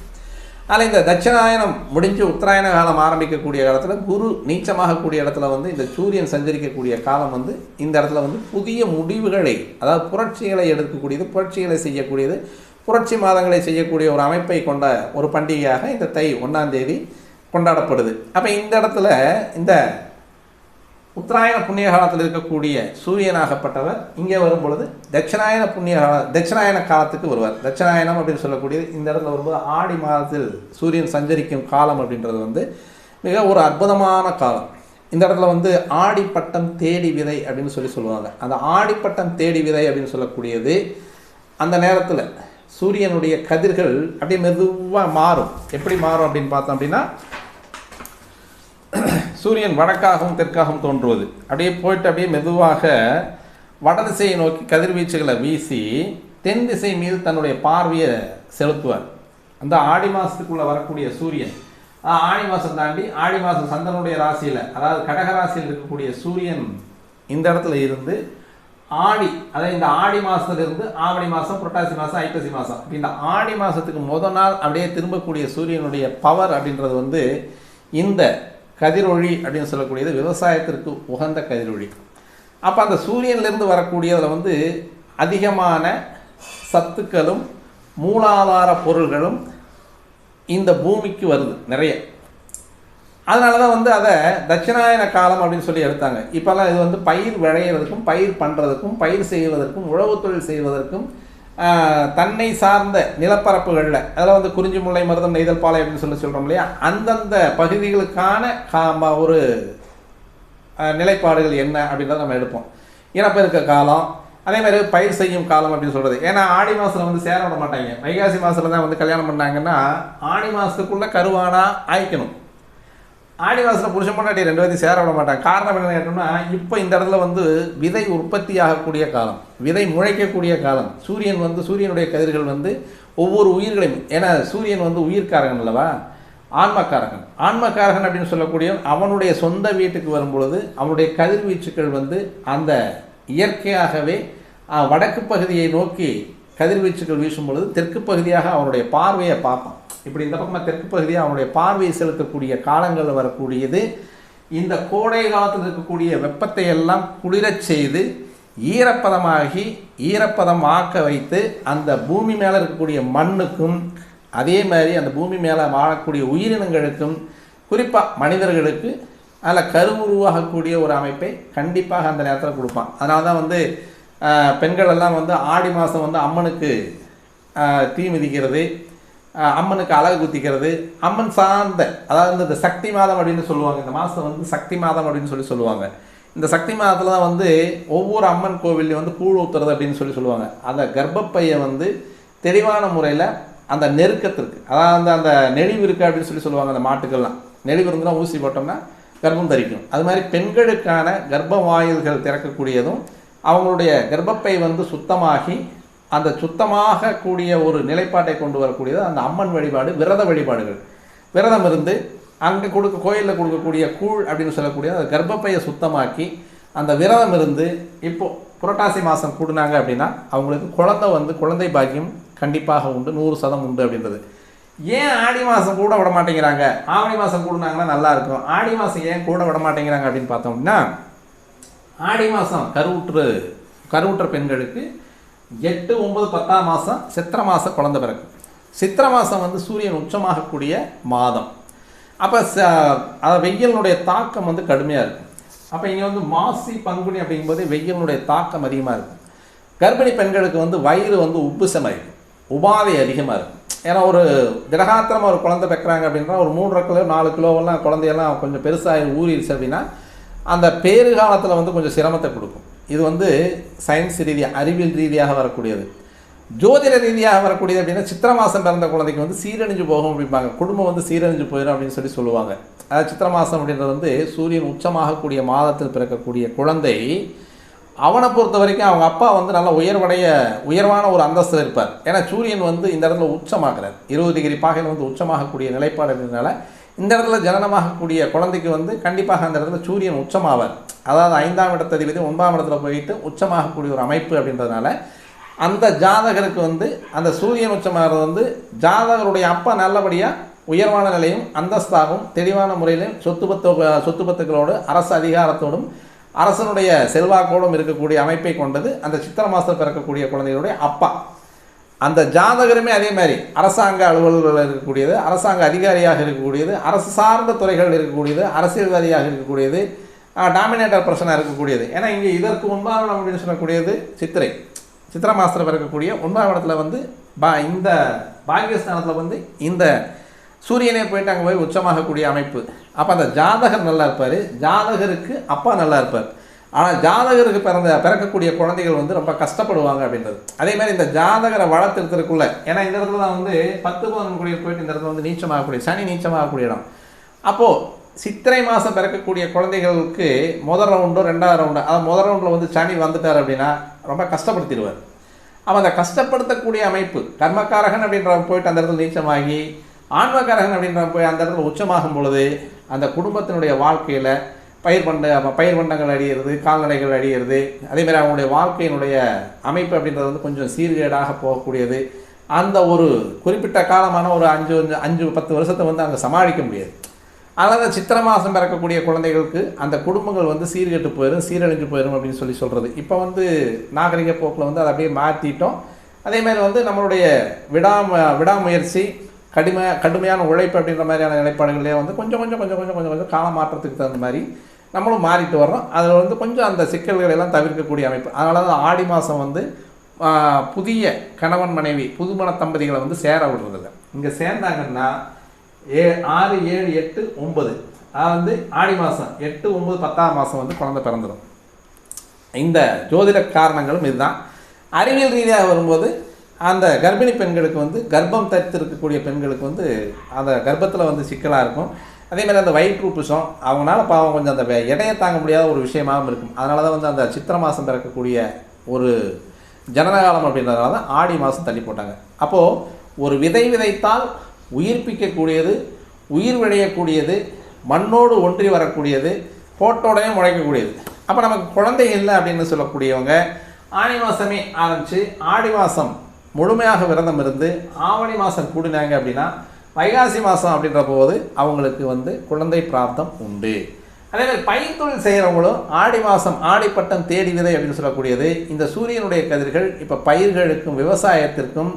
Speaker 1: அதில் இந்த தட்சிணாயனம் முடிஞ்சு உத்தராயண காலம் ஆரம்பிக்கக்கூடிய காலத்தில் குரு நீச்சமாகக்கூடிய இடத்துல வந்து இந்த சூரியன் சஞ்சரிக்கக்கூடிய காலம் வந்து இந்த இடத்துல வந்து புதிய முடிவுகளை, அதாவது புரட்சிகளை எடுக்கக்கூடியது, புரட்சிகளை செய்யக்கூடியது, புரட்சி மாதங்களை செய்யக்கூடிய ஒரு அமைப்பை கொண்ட ஒரு பண்டிகையாக இந்த தை 1ஆம் தேதி கொண்டாடப்படுது. அப்போ இந்த இடத்துல இந்த உத்தராயண புண்ணிய காலத்தில் இருக்கக்கூடிய சூரியனாகப்பட்டவர் இங்கே வரும் பொழுது தட்சிணாயன காலத்துக்கு வருவார். தட்சிணாயனம் அப்படின்னு சொல்லக்கூடியது இந்த இடத்துல வரும்போது ஆடி மாதத்தில் சூரியன் சஞ்சரிக்கும் காலம் அப்படின்றது வந்து மிக ஒரு அற்புதமான காலம். இந்த இடத்துல வந்து ஆடிப்பட்டம் தேடி விதை அப்படின்னு சொல்லுவாங்க. அந்த ஆடிப்பட்டம் தேடி விதை அப்படின்னு சொல்லக்கூடியது அந்த நேரத்தில் சூரியனுடைய கதிர்கள் அப்படியே மெதுவாக மாறும். எப்படி மாறும் அப்படின்னு பார்த்தோம் அப்படின்னா, சூரியன் வடக்காகவும் தெற்காகவும் தோன்றுவது அப்படியே போயிட்டு அப்படியே மெதுவாக வடதிசையை நோக்கி கதிர்வீச்சுகளை வீசி தென் திசை மீது தன்னுடைய பார்வையை செலுத்துவார். அந்த ஆடி மாதத்துக்குள்ளே வரக்கூடிய சூரியன், ஆடி மாதம் தாண்டி ஆடி மாதம் சந்திரனுடைய ராசியில், அதாவது கடகராசியில் இருக்கக்கூடிய சூரியன் இந்த இடத்துல இருந்து அதாவது இந்த ஆடி மாதத்துலேருந்து ஆவணி மாதம், புரட்டாசி மாதம், ஐப்பசி மாதம், இந்த ஆடி மாதத்துக்கு முதல் நாள் அப்படியே திரும்பக்கூடிய சூரியனுடைய பவர் அப்படின்றது வந்து இந்த கதிரொளி அப்படின்னு சொல்லக்கூடியது விவசாயத்திற்கு உகந்த கதிரொளி. அப்போ அந்த சூரியனிலிருந்து வரக்கூடியதில் வந்து அதிகமான சத்துக்களும் மூலாதார பொருள்களும் இந்த பூமிக்கு வருது நிறைய. அதனால தான் வந்து அதை தட்சிணாயன காலம் அப்படின்னு சொல்லி எடுத்தாங்க. இப்போல்லாம் இது வந்து பயிர் விளையிறதுக்கும், பயிர் பண்ணுறதுக்கும், பயிர் செய்வதற்கும், உழவு தொழில் செய்வதற்கும், தன்னை சார்ந்த நிலப்பரப்புகளில் அதில் வந்து குறிஞ்சி, முல்லை, மருதம், நெய்தல், பாலை அப்படின்னு சொல்கிறோம் இல்லையா, அந்தந்த பகுதிகளுக்கான ஒரு நிலைப்பாடுகள் என்ன அப்படின்றத நம்ம எடுப்போம். இனப்பெருக்க காலம், அதே மாதிரி பயிர் செய்யும் காலம் அப்படின்னு சொல்கிறது. ஏன்னா ஆடி மாதத்தில் வந்து சேர விட மாட்டாங்க. வைகாசி மாதத்தில் தான் வந்து கல்யாணம் பண்ணாங்கன்னா ஆடி மாதத்துக்குள்ளே கருவானா ஆயிக்கணும். ஆடி மாதத்தில் புருஷன் பொண்டாட்டி 2 பேர்த்தையும் சேர விட மாட்டாங்க. காரணம் என்ன கேட்டோம்னா, இப்போ இந்த இடத்துல வந்து விதை உற்பத்தி ஆகக்கூடிய காலம், விதை முளைக்கக்கூடிய காலம். சூரியனுடைய கதிர்கள் வந்து ஒவ்வொரு உயிர்களையும், ஏன்னா சூரியன் வந்து உயிர்காரகன் அல்லவா, ஆன்மக்காரகன் அப்படின்னு சொல்லக்கூடிய அவனுடைய சொந்த வீட்டுக்கு வரும்பொழுது அவனுடைய கதிர்வீச்சுக்கள் வந்து அந்த இயற்கையாகவே வடக்கு பகுதியை நோக்கி கதிர்வீச்சுக்கள் வீசும் பொழுது தெற்கு பகுதியாக அவனுடைய பார்வையை பார்ப்பான். இப்படி இந்த பக்கமாக தெற்கு பகுதியாக அவனுடைய பார்வையை செலுத்தக்கூடிய காலங்களில் வரக்கூடியது இந்த கோடை காலத்தில் இருக்கக்கூடிய வெப்பத்தை எல்லாம் குளிரச் செய்து ஈரப்பதம் ஆக்க வைத்து அந்த பூமி மேலே இருக்கக்கூடிய மண்ணுக்கும், அதே மாதிரி அந்த பூமி மேலே வாழக்கூடிய உயிரினங்களுக்கும், குறிப்பாக மனிதர்களுக்கு அதில் கருவுருவாகக்கூடிய ஒரு அமைப்பை கண்டிப்பாக அந்த நேரத்தில் கொடுப்பான். அதனால தான் வந்து பெண்கள் எல்லாம் வந்து ஆடி மாதம் வந்து அம்மனுக்கு தீ மிதிக்கிறது, அம்மனுக்கு அழகு குத்திக்கிறது, அம்மன் சார்ந்த, அதாவது இந்த சக்தி மாதம் அப்படின்னு சொல்லுவாங்க. இந்த மாதம் வந்து சக்தி மாதம் அப்படின்னு சொல்லுவாங்க. இந்த சக்தி மாதத்தில் தான் வந்து ஒவ்வொரு அம்மன் கோவில்லையும் வந்து கூழ் ஊற்றுறது அப்படின்னு சொல்லுவாங்க. அந்த கர்ப்பப்பையை வந்து தெளிவான முறையில் அந்த நெருக்கத்திற்கு, அதாவது அந்த நெளிவு இருக்குது அப்படின்னு சொல்லுவாங்க. அந்த மாட்டுக்கெல்லாம் நெளிவு இருந்துன்னா ஊசி போட்டோம்னா கர்ப்பம் தரிக்கும். அது மாதிரி பெண்களுக்கான கர்ப்ப வாயில்கள் திறக்கக்கூடியதும் அவங்களுடைய கர்ப்பப்பை வந்து சுத்தமாகி அந்த சுத்தமாக கூடிய ஒரு நிலைப்பாட்டை கொண்டு வரக்கூடியது அந்த அம்மன் வழிபாடு, விரத வழிபாடுகள். விரதம் இருந்து அங்கே கோயிலில் கொடுக்கக்கூடிய கூழ் அப்படின்னு சொல்லக்கூடிய அந்த கர்ப்பப்பையை சுத்தமாக்கி அந்த விரதம் இருந்து இப்போது புரட்டாசி மாதம் கூடுனாங்க அப்படின்னா அவங்களுக்கு குழந்தை பாக்கியம் கண்டிப்பாக உண்டு, 100% உண்டு அப்படின்றது. ஏன் ஆடி மாதம் கூட விட மாட்டேங்கிறாங்க, ஆவணி மாதம் கூடுனாங்கன்னா நல்லாயிருக்கும், ஆடி மாதம் ஏன் கூட விட மாட்டேங்கிறாங்க அப்படின்னு பார்த்தோம்னா, ஆடி மாதம் கருவுற்ற பெண்களுக்கு 8, 9, 10ஆம் மாதம் சித்திரை மாதம் குழந்தை பிறக்கும். சித்திரை மாதம் வந்து சூரியன் உச்சமாகக்கூடிய மாதம். அப்போ வெயிலினுடைய தாக்கம் வந்து கடுமையாக இருக்கும். அப்போ இங்கே வந்து மாசி பங்குனி அப்படிங்கும்போது வெயிலினுடைய தாக்கம் அதிகமாக இருக்கும். கர்ப்பிணி பெண்களுக்கு வந்து வயிறு வந்து உப்புசமாக இருக்கும், உபாதை அதிகமாக இருக்கும். ஏன்னா ஒரு திடகாத்திரமாக ஒரு குழந்தை பெற்றாங்க அப்படின்னா ஒரு 3.5 கிலோ 4 கிலோவெல்லாம் குழந்தையெல்லாம் கொஞ்சம் பெருசாகி ஊறிடுச்சு அப்படின்னா அந்த பேறு காலத்தில் வந்து கொஞ்சம் சிரமத்தை கொடுக்கும். இது வந்து சயின்ஸ் ரீதியாக அறிவியல் ரீதியாக வரக்கூடியது. ஜோதிட ரீதியாக வரக்கூடியது அப்படின்னா சித்திரை மாதம் பிறந்த குழந்தைக்கு வந்து சீரழிஞ்சு போகும் அப்படிம்பாங்க. குடும்பம் வந்து சீரழிஞ்சு போயிடும் அப்படின்னு சொல்லுவாங்க. அதாவது சித்திரை மாதம் அப்படின்றது வந்து சூரியன் உச்சமாகக்கூடிய மாதத்தில் பிறக்கக்கூடிய குழந்தை, அவனை பொறுத்த வரைக்கும் அவங்க அப்பா வந்து நல்ல உயர்வான ஒரு அந்தஸ்தில் இருப்பார். ஏன்னா சூரியன் வந்து இந்த இடத்துல உச்சமாகிறார். 20 டிகிரி பாகையில் வந்து உச்சமாகக்கூடிய நிலைப்பாடு அப்படின்றனால இந்த இடத்துல ஜனனமாகக்கூடிய குழந்தைக்கு வந்து கண்டிப்பாக அந்த இடத்துல சூரியன் உச்சமாவார். அதாவது 5ஆம் இடத்ததிபதி 9ஆம் இடத்துல போயிட்டு உச்சமாகக்கூடிய ஒரு அமைப்பு அப்படின்றதுனால அந்த ஜாதகருக்கு வந்து அந்த சூரியன் உச்சமாகிறது வந்து ஜாதகருடைய அப்பா நல்லபடியாக உயர்வான நிலையும் அந்தஸ்தாகவும் தெளிவான முறையிலும் சொத்து பத்துக்களோடு அரசு அதிகாரத்தோடும் அரசனுடைய செல்வாக்கோடும் இருக்கக்கூடிய அமைப்பை கொண்டது அந்த சித்திரை மாதத்தில் பிறக்கக்கூடிய குழந்தைகளுடைய அப்பா. அந்த ஜாதகருமே அதே மாதிரி அரசாங்க அலுவலர்கள் இருக்கக்கூடியது, அரசாங்க அதிகாரியாக இருக்கக்கூடியது, அரசு சார்ந்த துறைகள் இருக்கக்கூடியது, அரசியல்வாதியாக இருக்கக்கூடியது, டாமினேட்டர் பர்சனாக இருக்கக்கூடியது. ஏன்னா இங்கே இதற்கு முன்பாக அப்படின்னு சொல்லக்கூடியது சித்திரை மாதத்தில் பிறக்கக்கூடிய 9ஆம் இடத்துல வந்து இந்த பாகியஸ்தானத்தில் வந்து இந்த சூரியனே போயிட்டு அங்கே போய் உச்சமாகக்கூடிய அமைப்பு. அப்போ அந்த ஜாதகர் நல்லா இருப்பார், ஜாதகருக்கு அப்பா நல்லா இருப்பார். ஆனால் ஜாதகருக்கு பிறக்கக்கூடிய குழந்தைகள் வந்து ரொம்ப கஷ்டப்படுவாங்க அப்படின்றது. அதே மாதிரி இந்த ஜாதகரை வளர்த்துறதுக்குள்ள, ஏன்னா இந்த இடத்துல தான் வந்து 10-11 குடியில் போயிட்டு இந்த இடத்துல வந்து நீச்சமாகக்கூடிய சனி நீச்சமாகக்கூடிய இடம். அப்போது சித்திரை மாதம் பிறக்கக்கூடிய குழந்தைகளுக்கு முதல் ரவுண்டோ 2ஆவது ரவுண்டோ, அதாவது முதல் ரவுண்டில் வந்து சனி வந்துட்டார் அப்படின்னா ரொம்ப கஷ்டப்படுத்திடுவார். அப்போ அந்த கஷ்டப்படுத்தக்கூடிய அமைப்பு கர்மக்காரகன் அப்படின்றவன் போயிட்டு அந்த இடத்துல நீச்சமாகி ஆன்மக்காரகன் அப்படின்றவன் போய் அந்த இடத்துல உச்சமாகும் பொழுது அந்த குடும்பத்தினுடைய வாழ்க்கையில் பயிர் பண்டங்கள் அடிகிறது, கால்நடைகள் அடிகிறது. அதேமாதிரி அவங்களுடைய வாழ்க்கையினுடைய அமைப்பு அப்படின்றது வந்து கொஞ்சம் சீர்கேடாக போகக்கூடியது. அந்த ஒரு குறிப்பிட்ட காலமான ஒரு 5-10 வருஷத்தை வந்து அங்கே சமாளிக்க முடியாது. அதனால் சித்திரை மாதம் பிறக்கக்கூடிய குழந்தைகளுக்கு அந்த குடும்பங்கள் வந்து சீர்கெட்டு போயிடும், சீரழிஞ்சு போயிடும் அப்படின்னு சொல்கிறது. இப்போ வந்து நாகரிக போக்கில் வந்து அதை அப்படியே மாற்றிட்டோம். அதேமாதிரி வந்து நம்மளுடைய விடாமுயற்சி கடுமையான உழைப்பு அப்படின்ற மாதிரியான நிலைப்பாடுகளே வந்து கொஞ்சம் கால மாற்றத்துக்கு தகுந்த மாதிரி நம்மளும் மாறிட்டு வர்றோம். அதில் வந்து கொஞ்சம் அந்த சிக்கல்களை எல்லாம் தவிர்க்கக்கூடிய அமைப்பு. அதனால தான் ஆடி மாதம் வந்து புதிய கணவன் மனைவி புதுமண தம்பதிகளை வந்து சேர விடுறதில்ல. இங்கே சேர்ந்தாங்கன்னா 6, 7, 8, 9 அது வந்து ஆடி மாதம் 8, 9, 10ஆம் மாதம் வந்து குழந்தை பிறந்துடும். இந்த ஜோதிட காரணங்களும் இதுதான். அறிவியல் ரீதியாக வரும்போது அந்த கர்ப்பிணி பெண்களுக்கு வந்து கர்ப்பம் தரித்திருக்கக்கூடிய பெண்களுக்கு வந்து அந்த கர்ப்பத்தில் வந்து சிக்கலாக இருக்கும். அதேமாதிரி அந்த வயிற்றுப்புசம் அவங்களால பாவம் கொஞ்சம் அந்த எடையை தாங்க முடியாத ஒரு விஷயமாகவும் இருக்கும். அதனால தான் வந்து அந்த சித்திரை மாதம் பிறக்கக்கூடிய ஒரு ஜனனகாலம் அப்படின்றதுனால தான் ஆடி மாதம் தள்ளி போட்டாங்க. அப்போது ஒரு விதை விதைத்தால் உயிர்ப்பிக்கக்கூடியது, உயிர் விளையக்கூடியது, மண்ணோடு ஒன்றி வரக்கூடியது, போட்டோடனே முளைக்கக்கூடியது. அப்போ நமக்கு குழந்தை இல்லை அப்படின்னு சொல்லக்கூடியவங்க ஆடி மாதமே ஆரம்பித்து ஆடி மாதம் முழுமையாக விரதம் இருந்து ஆவணி மாதம் கூடினாங்க அப்படின்னா வைகாசி மாதம் அப்படின்ற போது அவங்களுக்கு வந்து குழந்தை பிராப்தம் உண்டு. அதேமாதிரி பயிர் தொழில் செய்கிறவங்களும் ஆடி மாதம் ஆடிப்பட்டம் தேடி விதை அப்படின்னு சொல்லக்கூடியது இந்த சூரியனுடைய கதிர்கள் இப்போ பயிர்களுக்கும் விவசாயத்திற்கும்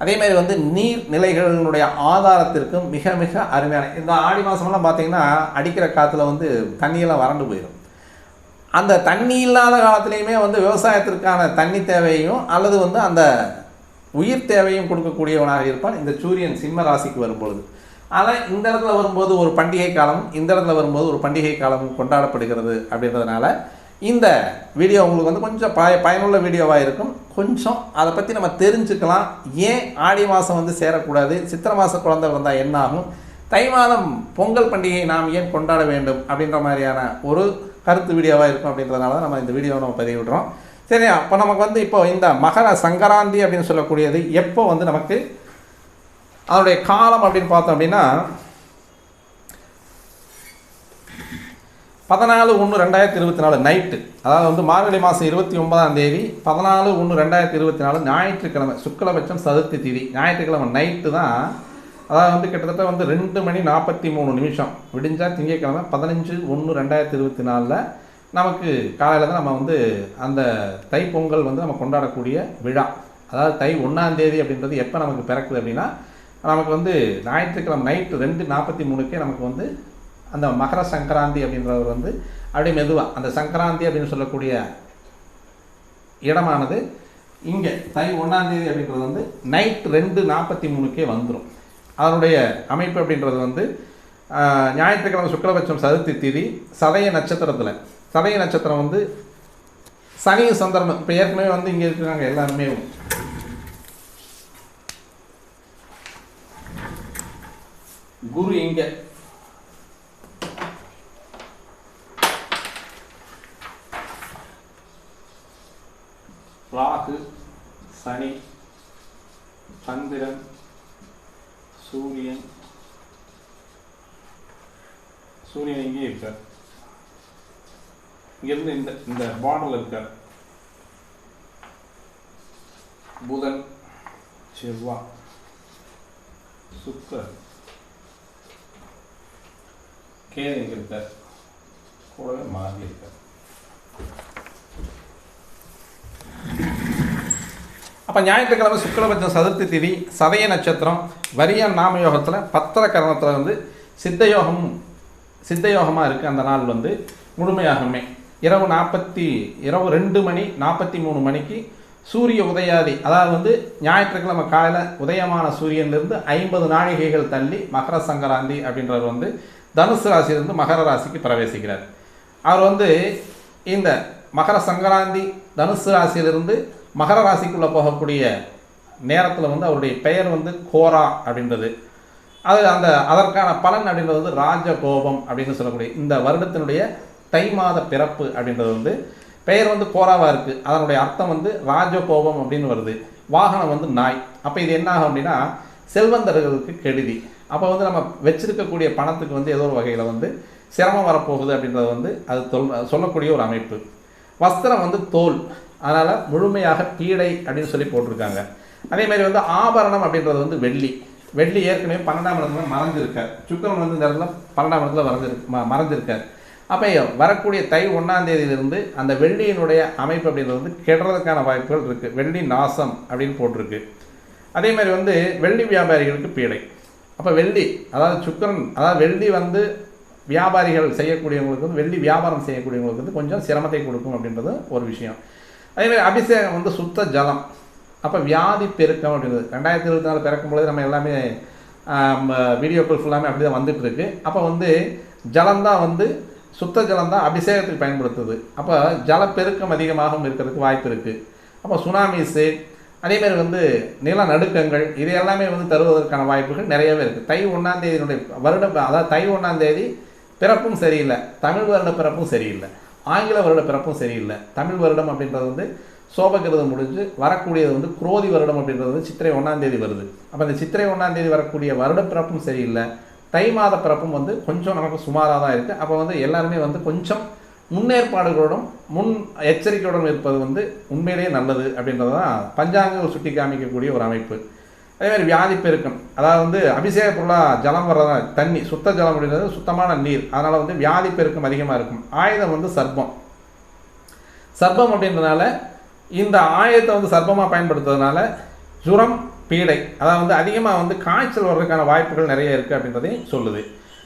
Speaker 1: அதேமாதிரி வந்து நீர் நிலைகளினுடைய ஆதாரத்திற்கும் மிக மிக அருமையான. இந்த ஆடி மாதமெல்லாம் பார்த்திங்கன்னா அடிக்கிற காற்றுல வந்து தண்ணியெல்லாம் வறண்டு போயிடும். அந்த தண்ணி இல்லாத காலத்துலேயுமே வந்து விவசாயத்திற்கான தண்ணி தேவையும் அல்லது வந்து அந்த உயிர் தேவையும் கொடுக்கக்கூடியவனாக இருப்பான் இந்த சூரியன் சிம்ம ராசிக்கு வரும்பொழுது. ஆனால் இந்த இடத்துல வரும்போது ஒரு பண்டிகை காலம், இந்த இடத்துல வரும்போது ஒரு பண்டிகை காலம் கொண்டாடப்படுகிறது. அப்படின்றதுனால இந்த வீடியோ உங்களுக்கு வந்து கொஞ்சம் பயனுள்ள வீடியோவாக இருக்கும். கொஞ்சம் அதை பற்றி நம்ம தெரிஞ்சுக்கலாம். ஏன் ஆடி மாதம் வந்து சேரக்கூடாது, சித்திரை மாதம் குழந்தை வந்தால் என்ன ஆகும், தை மாதம் பொங்கல் பண்டிகையை நாம் ஏன் கொண்டாட வேண்டும் அப்படின்ற மாதிரியான ஒரு கருத்து வீடியோவாக இருக்கும். அப்படின்றதுனால தான் நம்ம இந்த வீடியோவை நம்ம பதிவிடுறோம். சரி, அப்போ நமக்கு வந்து இப்போ இந்த மகர சங்கராந்தி அப்படின்னு சொல்லக்கூடியது எப்போ வந்து நமக்கு அதனுடைய காலம் அப்படின்னு பார்த்தோம் அப்படின்னா 14/1/2024 நைட்டு, அதாவது வந்து மார்கழி மாதம் 29ஆம் தேதி 14/1/2024 ஞாயிற்றுக்கிழமை, சுக்லபட்சம் சதுர்த்தி திதி ஞாயிற்றுக்கிழமை நைட்டு தான். அதாவது வந்து கிட்டத்தட்ட வந்து 2:43 விடிஞ்சால் திங்கட்கிழமை 15/1/2024 நமக்கு காலையில் தான் நம்ம வந்து அந்த தைப்பொங்கல் வந்து நம்ம கொண்டாடக்கூடிய விழா. அதாவது தை 1ஆம் தேதி அப்படின்றது எப்போ நமக்கு பிறக்குது அப்படின்னா நமக்கு வந்து ஞாயிற்றுக்கிழமை நைட்டு 2:43 நமக்கு வந்து அந்த மகர சங்கராந்தி அப்படின்றவர் வந்து அப்படியே மெதுவாக அந்த சங்கராந்தி அப்படின்னு சொல்லக்கூடிய இடமானது இங்கே தை 1ஆம் தேதி அப்படின்றது வந்து நைட் 2:43 வந்துடும். அதனுடைய அமைப்பு அப்படின்றது வந்து ஞாயிற்றுக்கிழமை சுக்லபட்சம் சதுர்த்தி திதி சதய நட்சத்திரத்தில். சதய நட்சத்திரம் வந்து சனியும் சந்திரனும் இப்போ ஏற்கனவே வந்து இங்கே இருக்கிறாங்க எல்லாருமே. குரு இங்கே, ராகு, சனி, சந்திரன், சூரியன் இங்கே இருக்கார். இங்கிருந்து இந்த பார்டரில் இருக்கார். புதன், செவ்வாய், சுக்கிரன், கேது இங்கே இருக்கார். கூடவே மாறி இருக்கார். அப்போ ஞாயிற்றுக்கிழமை சுக்லபட்சம் சதுர்த்தி திதி சதய நட்சத்திரம் வரியான் நாமயோகத்தில் பத்திர கரணத்தில் வந்து சித்தயோகமாக இருக்குது. அந்த நாள் வந்து முழுமையாகமே இரவு 2:43 மணிக்கு சூரிய உதயாதி, அதாவது வந்து ஞாயிற்றுக்கிழமை காலையில் உதயமான சூரியன்லேருந்து 50 நாழிகைகள் தள்ளி மகர சங்கராந்தி அப்படின்றவர் வந்து தனுசு ராசியிலிருந்து மகர ராசிக்கு பிரவேசிக்கிறார். அவர் வந்து இந்த மகர சங்கராந்தி தனுசு ராசியிலிருந்து மகர ராசிக்குள்ளே போகக்கூடிய நேரத்தில் வந்து அவருடைய பெயர் வந்து கோரா அப்படின்றது. அதற்கான பலன் அப்படின்றது வந்து ராஜகோபம் அப்படின்னு சொல்லக்கூடிய இந்த வருடத்தினுடைய தை மாத பிறப்பு அப்படின்றது வந்து பெயர் வந்து கோராவாக இருக்குது. அதனுடைய அர்த்தம் வந்து ராஜகோபம் அப்படின்னு வருது. வாகனம் வந்து நாய். அப்போ இது என்ன ஆகும் அப்படின்னா செல்வந்தர்களுக்கு கெடுதி. அப்போ வந்து நம்ம வச்சிருக்கக்கூடிய பணத்துக்கு வந்து ஏதோ ஒரு வகையில் வந்து சிரமம் வரப்போகுது அப்படின்றது வந்து அது சொல்லக்கூடிய ஒரு அமைப்பு. வஸ்திரம் வந்து தோல், அதனால் முழுமையாக பீடை அப்படின்னு சொல்லி போட்டிருக்காங்க. அதேமாதிரி வந்து ஆபரணம் அப்படின்றது வந்து வெள்ளி ஏற்கனவே 12ஆம் இடத்துல மறைஞ்சிருக்கார். சுக்கிரன் வந்து இந்த இடத்துல 12ஆம் இடத்துல மறைஞ்சிருக்கார். அப்போ வரக்கூடிய தை 1ஆம் தேதியிலிருந்து அந்த வெள்ளியினுடைய அமைப்பு அப்படின்றது வந்து கெடுறதுக்கான வாய்ப்புகள் இருக்குது. வெள்ளி நாசம் அப்படின்னு போட்டிருக்கு. அதேமாதிரி வந்து வெள்ளி வியாபாரிகளுக்கு பீடை. அப்போ வெள்ளி, அதாவது சுக்கிரன், அதாவது வெள்ளி வந்து வியாபாரிகள் செய்யக்கூடியவங்களுக்கு வந்து வெள்ளி வியாபாரம் செய்யக்கூடியவங்களுக்கு வந்து கொஞ்சம் சிரமத்தை கொடுக்கும் அப்படின்றது ஒரு விஷயம். அதேமாதிரி அபிஷேகம் வந்து சுத்த ஜலம். அப்போ வியாதி பெருக்கம் அப்படின்றது 2024 பிறக்கும்பொழுது நம்ம எல்லாமே வீடியோக்கள் ஃபுல்லாமே அப்படி தான் வந்துட்டுருக்கு. அப்போ வந்து ஜலம்தான் வந்து சுத்த ஜலம்தான் அபிஷேகத்துக்கு பயன்படுத்துது. அப்போ ஜலப்பெருக்கம் அதிகமாகவும் இருக்கிறதுக்கு வாய்ப்பு இருக்குது. அப்போ சுனாமிஸு, அதேமாதிரி வந்து நிலநடுக்கங்கள் இது எல்லாமே வந்து தருவதற்கான வாய்ப்புகள் நிறையவே இருக்குது. தை 1ஆம் தேதியினுடைய வருடம், அதாவது தை 1ஆம் தேதி பிறப்பும் சரியில்லை, தமிழ் வருட பிறப்பும் சரியில்லை, ஆங்கில வருட பிறப்பும் சரியில்லை. தமிழ் வருடம் அப்படின்றது வந்து சோபகிருதம் முடிஞ்சு வரக்கூடியது வந்து குரோதி வருடம் அப்படின்றது வந்து சித்திரை 1ஆம் தேதி வருது. அப்போ அந்த சித்திரை 1ஆம் தேதி வரக்கூடிய வருட பிறப்பும் சரியில்லை, தை மாத பிறப்பும் வந்து கொஞ்சம் நமக்கு சுமாராக தான் இருக்குது. அப்போ வந்து எல்லாருமே வந்து கொஞ்சம் முன்னேற்பாடுகளோடும் முன் எச்சரிக்கையுடன் இருப்பது வந்து உண்மையிலேயே நல்லது அப்படின்றது தான் பஞ்சாங்கங்கள் சுட்டி காமிக்கக்கூடிய ஒரு அமைப்பு. அதேமாதிரி வியாதி பெருக்கம், அதாவது வந்து அபிஷேக பொருளாக ஜலம் வர்றதா தண்ணி, சுத்த ஜலம் அப்படின்றது சுத்தமான நீர், அதனால் வந்து வியாதி பெருக்கம் அதிகமாக இருக்கும். ஆயுதம் வந்து சர்ப்பம் அப்படின்றதுனால இந்த ஆயுதத்தை வந்து சர்ப்பமாக பயன்படுத்துறதுனால ஜுரம், பீடை, அதாவது வந்து அதிகமாக வந்து காய்ச்சல் வர்றதுக்கான வாய்ப்புகள் நிறைய இருக்குது அப்படின்றதையும் சொல்லுது.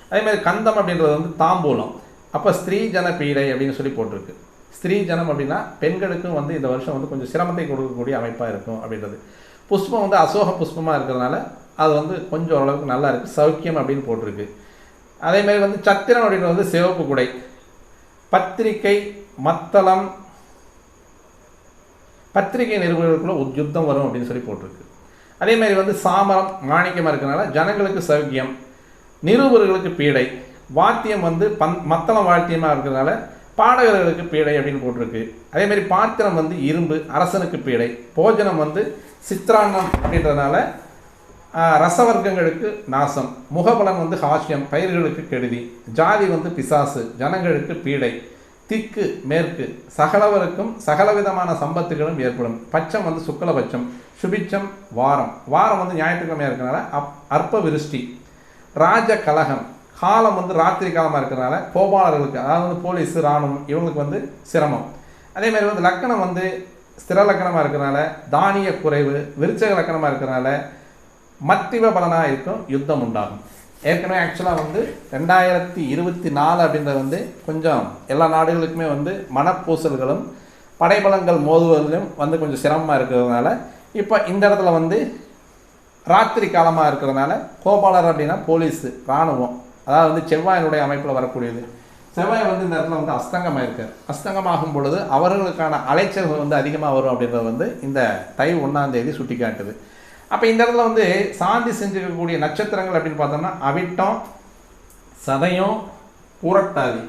Speaker 1: அதேமாதிரி கந்தம் அப்படின்றது வந்து தாம்பூலம். அப்போ ஸ்திரீ ஜன பீடை அப்படின்னு சொல்லி போட்டிருக்கு. ஸ்திரீ ஜனம் அப்படின்னா பெண்களுக்கும் வந்து இந்த வருஷம் வந்து கொஞ்சம் சிரமத்தை கொடுக்கக்கூடிய அமைப்பாக இருக்கும் அப்படின்றது. புஷ்பம் வந்து அசோக புஷ்பமாக இருக்கிறதுனால அது வந்து கொஞ்சம் ஓரளவுக்கு நல்லா இருக்குது, சௌக்கியம் அப்படின்னு போட்டிருக்கு. அதேமாதிரி வந்து சத்திரம் அப்படின்றது வந்து சிவப்பு குடை. பத்திரிகை, மத்தளம், பத்திரிகை நிருபர்களுக்குள்ள யுத்தம் வரும் அப்படின்னு சொல்லி போட்டிருக்கு. அதேமாதிரி வந்து சாமரம், மாணிக்கமாக இருக்கிறதுனால ஜனங்களுக்கு சௌக்கியம், நிருபர்களுக்கு பீடை. வாத்தியம் வந்து மத்தளம் வாத்தியமாக இருக்கிறதுனால பாடகர்களுக்கு பீடை அப்படின்னு போட்டிருக்கு. அதேமாதிரி பாத்திரம் வந்து இரும்பு, அரசனுக்கு பீடை. போஜனம் வந்து சித்ராண்ணம் அப்படின்றதுனால ரசவர்க்கங்களுக்கு நாசம். முகபலன் வந்து ஹாஸ்யம், பயிர்களுக்கு கெடுதி. ஜாதி வந்து பிசாசு, ஜனங்களுக்கு பீடை. திக்கு மேற்கு, சகலவருக்கும் சகலவிதமான சம்பத்துகளும் ஏற்படும். பட்சம் வந்து சுக்லபட்சம், சுபிச்சம் வாரம் வந்து ஞாயிற்றுக்கிழமையாக இருக்கிறனால அற்ப விருஷ்டி. ராஜ கலகம், காலம் வந்து ராத்திரி காலமாக இருக்கிறதுனால கோபாலர்களுக்கு, அதாவது வந்து போலீஸு, இராணுவம் இவங்களுக்கு வந்து சிரமம். அதேமாதிரி வந்து லக்கணம் வந்து ஸ்திர லக்கணமாக இருக்கிறனால தானிய குறைவு, விருச்சக லக்கணமாக இருக்கிறனால மத்திவ பலனாக இருக்கும், யுத்தம் உண்டாகும். ஏற்கனவே ஆக்சுவலாக வந்து 2024 அப்படின்றது வந்து கொஞ்சம் எல்லா நாடுகளுக்குமே வந்து மனப்பூசல்களும் படைபலங்கள் மோதுவதிலும் வந்து கொஞ்சம் சிரமமாக இருக்கிறதுனால இப்போ இந்த இடத்துல வந்து ராத்திரி காலமாக இருக்கிறதுனால கோபாலர் அப்படின்னா போலீஸு இராணுவம், அதாவது வந்து செவ்வாயினுடைய அமைப்பில் வரக்கூடியது. செவ்வாய் வந்து இந்த இடத்துல வந்து அஸ்தங்கமாக இருக்கார். அஸ்தங்கமாகும் பொழுது அவர்களுக்கான அலைச்சல்கள் வந்து அதிகமாக வரும் அப்படின்றது வந்து இந்த தை 1ஆம் தேதி சுட்டி காட்டுது. அப்போ இந்த இடத்துல வந்து சாந்தி செஞ்சுக்கக்கூடிய நட்சத்திரங்கள் அப்படின்னு பார்த்தோம்னா அவிட்டம், சதயம், பூரட்டாதி.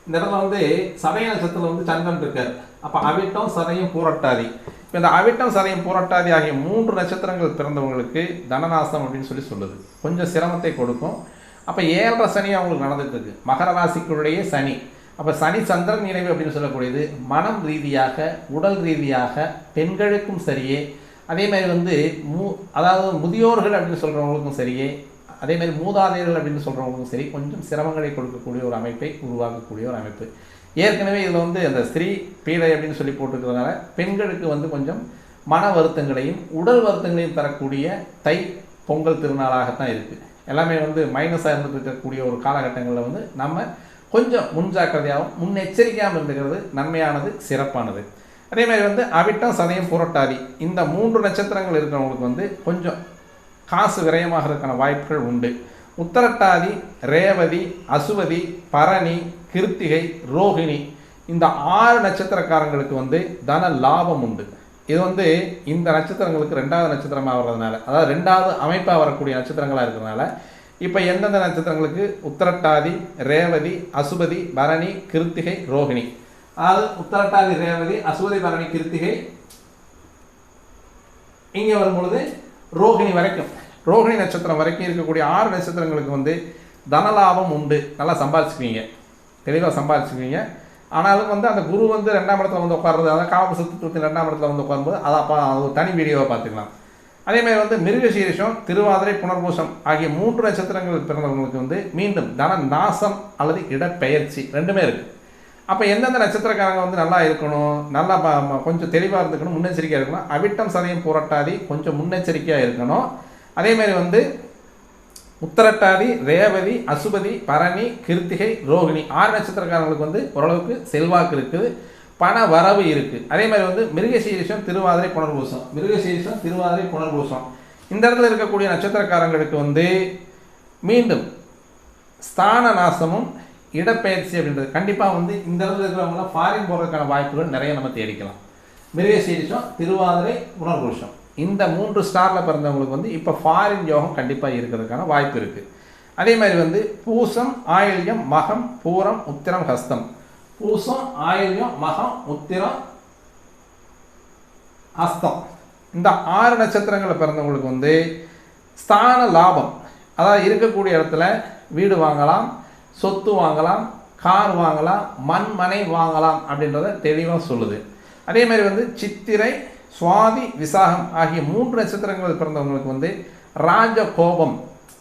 Speaker 1: இந்த இடத்துல வந்து சதய நட்சத்திரத்தில் வந்து சந்திரன் இருக்கார். அப்போ அவிட்டம், சதயம், பூரட்டாதி. இப்போ இந்த அவிட்டம், சதயம், பூரட்டாதி ஆகிய 3 நட்சத்திரங்கள் பிறந்தவங்களுக்கு தனநாசம் அப்படின்னு சொல்லுது. கொஞ்சம் சிரமத்தை கொடுக்கும். அப்போ 7.5 சனி அவங்களுக்கு நடந்துட்டு இருக்கு. மகர ராசிக்குள்ளேயே சனி. அப்போ சனி சந்திரன் நினைவு அப்படின்னு சொல்லக்கூடியது மனம் ரீதியாக, உடல் ரீதியாக பெண்களுக்கும் சரியே, அதே மாதிரி வந்து அதாவது முதியோர்கள் அப்படின்னு சொல்கிறவங்களுக்கும் சரியே, அதே மாதிரி மூதாதையர்கள் அப்படின்னு சொல்கிறவங்களுக்கும் சரி கொஞ்சம் சிரமங்களை கொடுக்கக்கூடிய ஒரு அமைப்பை உருவாக்கக்கூடிய ஒரு அமைப்பு. ஏற்கனவே இதில் வந்து அந்த ஸ்திரீ பீடை அப்படின்னு சொல்லி போட்டுருக்கிறதுனால பெண்களுக்கு வந்து கொஞ்சம் மன வருத்தங்களையும் உடல் வருத்தங்களையும் தரக்கூடிய தை பொங்கல் திருநாளாகத்தான் இருக்குது. எல்லாமே வந்து மைனஸாக இருந்துட்டு இருக்கக்கூடிய ஒரு காலகட்டங்களில் வந்து நம்ம கொஞ்சம் முன்ஜாக்கிரதையாகவும் முன்னெச்சரிக்கையாகவும் இருந்துக்கிறது நன்மையானது, சிறப்பானது. அதே மாதிரி வந்து அவிட்டம், சதயம், புரட்டாதி இந்த 3 நட்சத்திரங்கள் இருக்கிறவங்களுக்கு வந்து கொஞ்சம் காசு விரயமாகிறதுக்கான வாய்ப்புகள் உண்டு. உத்தரட்டாதி, ரேவதி, அசுவதி, பரணி, கிருத்திகை, ரோஹிணி இந்த 6 நட்சத்திரக்காரங்களுக்கு வந்து தன லாபம் உண்டு. இது வந்து இந்த நட்சத்திரங்களுக்கு 2வது நட்சத்திரமாக வர்றதுனால, அதாவது 2வது அமைப்பாக வரக்கூடிய நட்சத்திரங்களாக இருக்கிறதுனால இப்போ எந்தெந்த நட்சத்திரங்களுக்கு உத்தரட்டாதி, ரேவதி, அசுபதி, பரணி, கிருத்திகை, ரோஹிணி, அதாவது உத்தரட்டாதி, ரேவதி, அசுபதி, பரணி, கிருத்திகை இங்கே வரும்பொழுது ரோஹிணி வரைக்கும், ரோஹிணி நட்சத்திரம் வரைக்கும் இருக்கக்கூடிய 6 நட்சத்திரங்களுக்கு வந்து தனலாபம் உண்டு. நல்லா சம்பாதிச்சுக்குவீங்க, தெளிவாக சம்பாதிச்சுக்குவீங்க. ஆனாலும் வந்து அந்த குரு வந்து 2ஆம் இடத்துல வந்து உட்கார்றது, அதாவது காலபுருஷத்துவத்தின் 2ஆம் இடத்துல வந்து உட்காரும்போது அதை அது ஒரு தனி வீடியோவை பார்த்துக்கலாம். அதேமாதிரி வந்து மிருகசீரிஷம், திருவாதிரை, புனர்பூசம் ஆகிய 3 நட்சத்திரங்கள் பிறந்தவங்களுக்கு வந்து மீண்டும் தன நாசம் அல்லது இடப்பெயர்ச்சி 2மே இருக்குது. அப்போ எந்தெந்த நட்சத்திரக்காரங்க வந்து நல்லா இருக்கணும், நல்லா கொஞ்சம் தெளிவாக இருந்துக்கணும், முன்னெச்சரிக்கையாக இருக்கணும். அவிட்டம், சதயம், புரட்டாதி கொஞ்சம் முன்னெச்சரிக்கையாக இருக்கணும். அதேமாதிரி வந்து உத்தரட்டாதி, ரேவதி, அசுபதி, பரணி, கிருத்திகை, ரோகிணி 6 நட்சத்திரக்காரங்களுக்கு வந்து ஓரளவுக்கு செல்வாக்கு இருக்குது, பண வரவு இருக்குது. அதே மாதிரி வந்து மிருகசீரிஷம், திருவாதிரை, புனர்பூசம், மிருகசீரிஷம், திருவாதிரை, புனர்பூசம் இந்த இடத்துல இருக்கக்கூடிய நட்சத்திரக்காரங்களுக்கு வந்து மீண்டும் ஸ்தான நாசமும் இடப்பெயர்ச்சி அப்படின்றது கண்டிப்பாக வந்து இந்த இடத்துல இருக்கிறவங்களாம் ஃபாரின் போகிறதுக்கான வாய்ப்புகள் நிறைய நம்ம தேடிக்கலாம். மிருகசீரிஷம், திருவாதிரை, புனர்பூசம் இந்த 3 ஸ்டாரில் பிறந்தவங்களுக்கு வந்து இப்போ ஃபாரின் யோகம் கண்டிப்பாக இருக்கிறதுக்கான வாய்ப்பு இருக்குது. அதே மாதிரி வந்து பூசம், ஆயில்யம், மகம், பூரம், உத்திரம், ஹஸ்தம், பூசம், ஆயில்யம், மகம், உத்திரம், ஹஸ்தம் இந்த 6 நட்சத்திரங்களில் பிறந்தவங்களுக்கு வந்து ஸ்தான லாபம், அதாவது இருக்கக்கூடிய இடத்துல வீடு வாங்கலாம், சொத்து வாங்கலாம், கார் வாங்கலாம், மனை வாங்கலாம் அப்படின்றத தெளிவாக சொல்லுது. அதே மாதிரி வந்து சித்திரை, சுவாதி, விசாகம் ஆகிய 3 நட்சத்திரங்கள் பிறந்தவங்களுக்கு வந்து ராஜ கோபம்,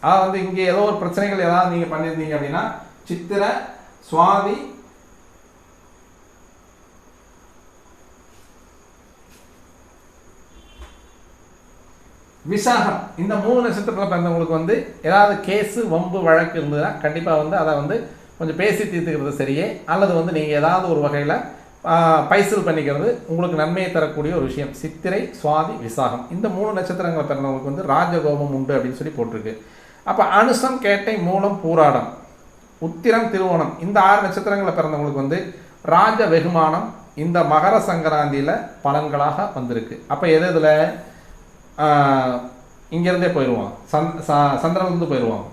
Speaker 1: அதாவது வந்து இங்கே ஏதோ ஒரு பிரச்சனைகள் ஏதாவது நீங்கள் பண்ணியிருந்தீங்க அப்படின்னா சித்திரை, சுவாதி, விசாகம் இந்த 3 நட்சத்திரத்தில் பிறந்தவங்களுக்கு வந்து ஏதாவது கேஸு, வம்பு, வழக்கு இருந்ததுன்னா கண்டிப்பாக வந்து அதை வந்து கொஞ்சம் பேசி தீர்த்துக்கிறது சரியே, அல்லது வந்து நீங்கள் ஏதாவது ஒரு வகையில் பைசல் பண்ணிக்கிறது உங்களுக்கு நன்மையை தரக்கூடிய ஒரு விஷயம். சித்திரை, சுவாதி, விசாகம் இந்த 3 நட்சத்திரங்களை பிறந்தவங்களுக்கு வந்து ராஜகோபம் உண்டு அப்படின்னு சொல்லி போட்டிருக்கு. அப்போ அனுசம், கேட்டை, மூலம், பூராடம், உத்திரம், திருவோணம் இந்த 6 நட்சத்திரங்களை பிறந்தவங்களுக்கு வந்து ராஜ வெகுமானம் இந்த மகர சங்கராந்தியில் பலன்களாக வந்திருக்கு. அப்போ எது இதில் இங்கேருந்தே போயிடுவான், சந்திரன்லேருந்து போயிடுவான்.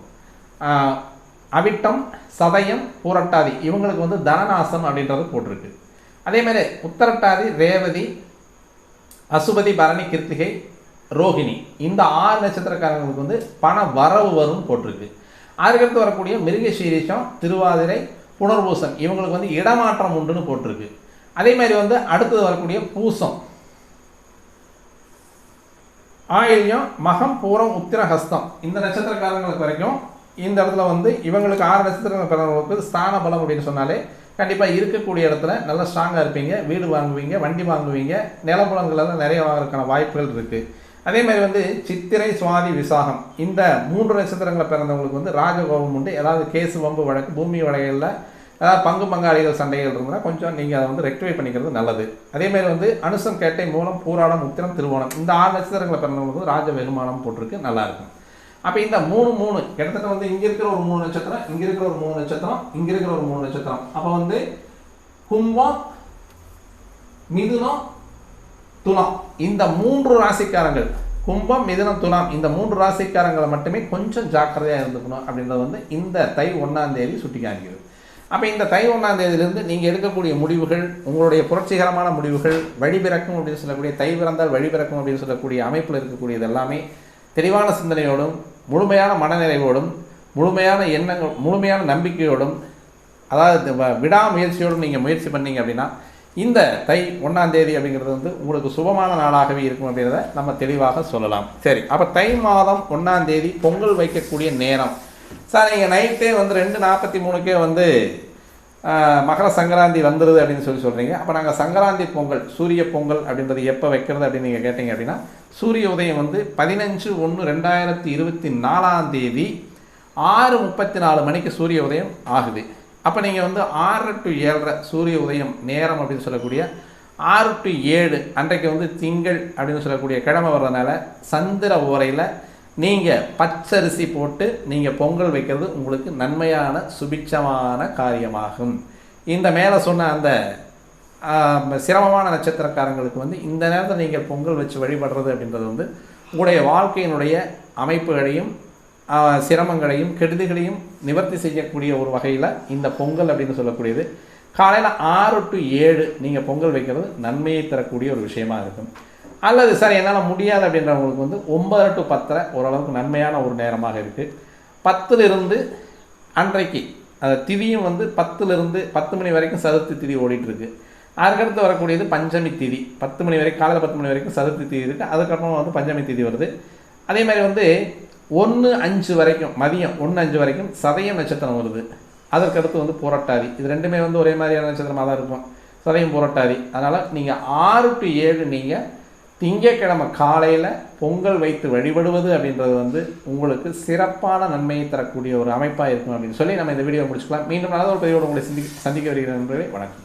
Speaker 1: அவிட்டம், சதயம், பூரட்டாதி இவங்களுக்கு வந்து தனநாசம் அப்படின்றது போட்டிருக்கு. அதேமாதிரி உத்தரட்டாதி, ரேவதி, அசுபதி, பரணி, கிருத்திகை, ரோஹிணி இந்த 6 நட்சத்திரக்காரங்களுக்கு வந்து பண வரவு வரும் போட்டிருக்கு. அதுக்கடுத்து வரக்கூடிய மிருகசீரிஷம், திருவாதிரை, புனர்பூசம் இவங்களுக்கு வந்து இடமாற்றம் உண்டுன்னு போட்டிருக்கு. அதே மாதிரி வந்து அடுத்தது வரக்கூடிய பூசம், ஆயில்யம், மகம், பூரம், உத்திர, ஹஸ்தம் இந்த நட்சத்திரக்காரங்களுக்கு வரைக்கும் இந்த இடத்துல வந்து இவங்களுக்கு 6 நட்சத்திரங்கள் பிறந்தவங்களுக்கு ஸ்தான பலம் அப்படின்னு சொன்னாலே கண்டிப்பாக இருக்கக்கூடிய இடத்துல நல்லா ஸ்ட்ராங்காக இருப்பீங்க, வீடு வாங்குவீங்க, வண்டி வாங்குவீங்க, நிலப்புலங்களெல்லாம் நிறைய வாங்குறதுக்கான வாய்ப்புகள் இருக்குது. அதே மாதிரி வந்து சித்திரை, சுவாதி, விசாகம் இந்த 3 நட்சத்திரங்களை பிறந்தவங்களுக்கு வந்து ராஜகோபம் உண்டு. ஏதாவது கேஸு, வம்பு, வழக்கு, பூமி வழக்குகளில் அதாவது பங்கு பங்காளிகள் சண்டைகள் இருந்தால் கொஞ்சம் நீங்கள் அதை வந்து ரெக்டிஃபை பண்ணிக்கிறது நல்லது. அதேமாதிரி வந்து அனுசம், கேட்டை, மூலம், பூராடம், உத்திரம், திருவோணம் இந்த 6 நட்சத்திரங்களை பிறந்தவங்களுக்கு ராஜ வெகுமானம் போட்டிருக்கு, நல்லாயிருக்கும். அப்போ இந்த 3 கிட்டத்தட்ட வந்து இங்கே இருக்கிற ஒரு 3 நட்சத்திரம், இங்கே இருக்கிற ஒரு 3 நட்சத்திரம், இங்கே இருக்கிற ஒரு 3 நட்சத்திரம். அப்போ வந்து கும்பம், மிதுனம், துலாம் இந்த 3 ராசிக்காரங்கள், கும்பம், மிதுனம், துலாம் இந்த 3 ராசிக்காரங்களை மட்டுமே கொஞ்சம் ஜாக்கிரதையாக இருந்துக்கணும் அப்படின்றது வந்து இந்த தை 1ஆம் தேதி சுட்டி காண்கிறது. அப்போ இந்த தை 1ஆம் தேதியிலிருந்து நீங்கள் எடுக்கக்கூடிய முடிவுகள், உங்களுடைய புரட்சிகரமான முடிவுகள், வழிபிறக்கும் அப்படின்னு சொல்லக்கூடிய தை பிறந்தால் வழிபிறக்கும் அப்படின்னு சொல்லக்கூடிய அமைப்பில் இருக்கக்கூடியது எல்லாமே தெளிவான சிந்தனையோடும், முழுமையான மனநிறைவோடும், முழுமையான எண்ணங்கள், முழுமையான நம்பிக்கையோடும், அதாவது விடாமுயற்சியோடும் நீங்கள் முயற்சி பண்ணீங்க அப்படின்னா இந்த தை 1ஆம் தேதி அப்படிங்கிறது வந்து உங்களுக்கு சுபமான நாளாகவே இருக்கும் அப்படிங்கிறத நம்ம தெளிவாக சொல்லலாம். சரி, அப்போ தை மாதம் 1ஆம் தேதி பொங்கல் வைக்கக்கூடிய நேரம். சார் நீங்கள் நைட்டே வந்து 2:43 வந்து மகர சங்கராந்தி வந்துடுது அப்படின்னு சொல்கிறீங்க. அப்போ நாங்கள் சங்கராந்தி பொங்கல், சூரிய பொங்கல் அப்படின்றது எப்போ வைக்கிறது அப்படின்னு நீங்கள் கேட்டீங்க அப்படின்னா சூரிய உதயம் வந்து 15/1/2024 தேதி 6:34 மணிக்கு சூரிய உதயம் ஆகுது. அப்போ நீங்கள் வந்து 6 to 7:30 சூரிய உதயம் நேரம் அப்படின்னு சொல்லக்கூடிய 6 to 7 அன்றைக்கு வந்து திங்கள் அப்படின்னு சொல்லக்கூடிய கிழமை வர்றதுனால சந்திர ஓரையில் நீங்கள் பச்சரிசி போட்டு நீங்கள் பொங்கல் வைக்கிறது உங்களுக்கு நன்மையான சுபிட்சமான காரியமாகும். இந்த மேலே சொன்ன அந்த சிரமமான நட்சத்திரக்காரங்களுக்கு வந்து இந்த நேரத்தில் நீங்கள் பொங்கல் வச்சு வழிபடுறது அப்படின்றது வந்து உங்களுடைய வாழ்க்கையினுடைய அமைப்புகளையும் சிரமங்களையும் கெடுதிகளையும் நிவர்த்தி செய்யக்கூடிய ஒரு வகையில் இந்த பொங்கல் அப்படின்னு சொல்லக்கூடியது காலையில் 6 to 7 நீங்கள் பொங்கல் வைக்கிறது நன்மையை தரக்கூடிய ஒரு விஷயமா இருக்கும். அல்லது சார் என்னால் முடியாது அப்படின்றவங்களுக்கு வந்து 9 to 10 ஓரளவுக்கு நன்மையான ஒரு நேரமாக இருக்குது. 10 அன்றைக்கு அந்த திதியும் வந்து 10 மணி வரைக்கும் சதுர்த்தி திதி ஓடிட்டுருக்கு. அதுக்கடுத்து வரக்கூடியது பஞ்சமி திதி, 10 மணி வரைக்கும், காலையில் 10 மணி வரைக்கும் சதுர்த்தி திதி இருக்குது. அதுக்கப்புறமா வந்து பஞ்சமி திதி வருது. அதே மாதிரி வந்து 1:05 வரைக்கும், மதியம் 1:05 வரைக்கும் சதயம் நட்சத்திரம் வருது. அதற்கடுத்து வந்து புரட்டாதி. இது ரெண்டுமே வந்து ஒரே மாதிரியான நட்சத்திரமாக தான் இருக்கும், சதயம் புரட்டாதி. அதனால் நீங்கள் 6 to 7 நீங்கள் திங்கட்கிழமை காலையில் பொங்கல் வைத்து வழிபடுவது அப்படின்றது வந்து உங்களுக்கு சிறப்பான நன்மையை தரக்கூடிய ஒரு அமைப்பாக இருக்கும் அப்படின்னு சொல்லி நம்ம இந்த வீடியோ முடிச்சுக்கலாம். மீண்டும் நல்ல ஒரு பதிவோடு உங்களை சந்திக்க வருகிறேன் நண்பர்களே. வணக்கம்.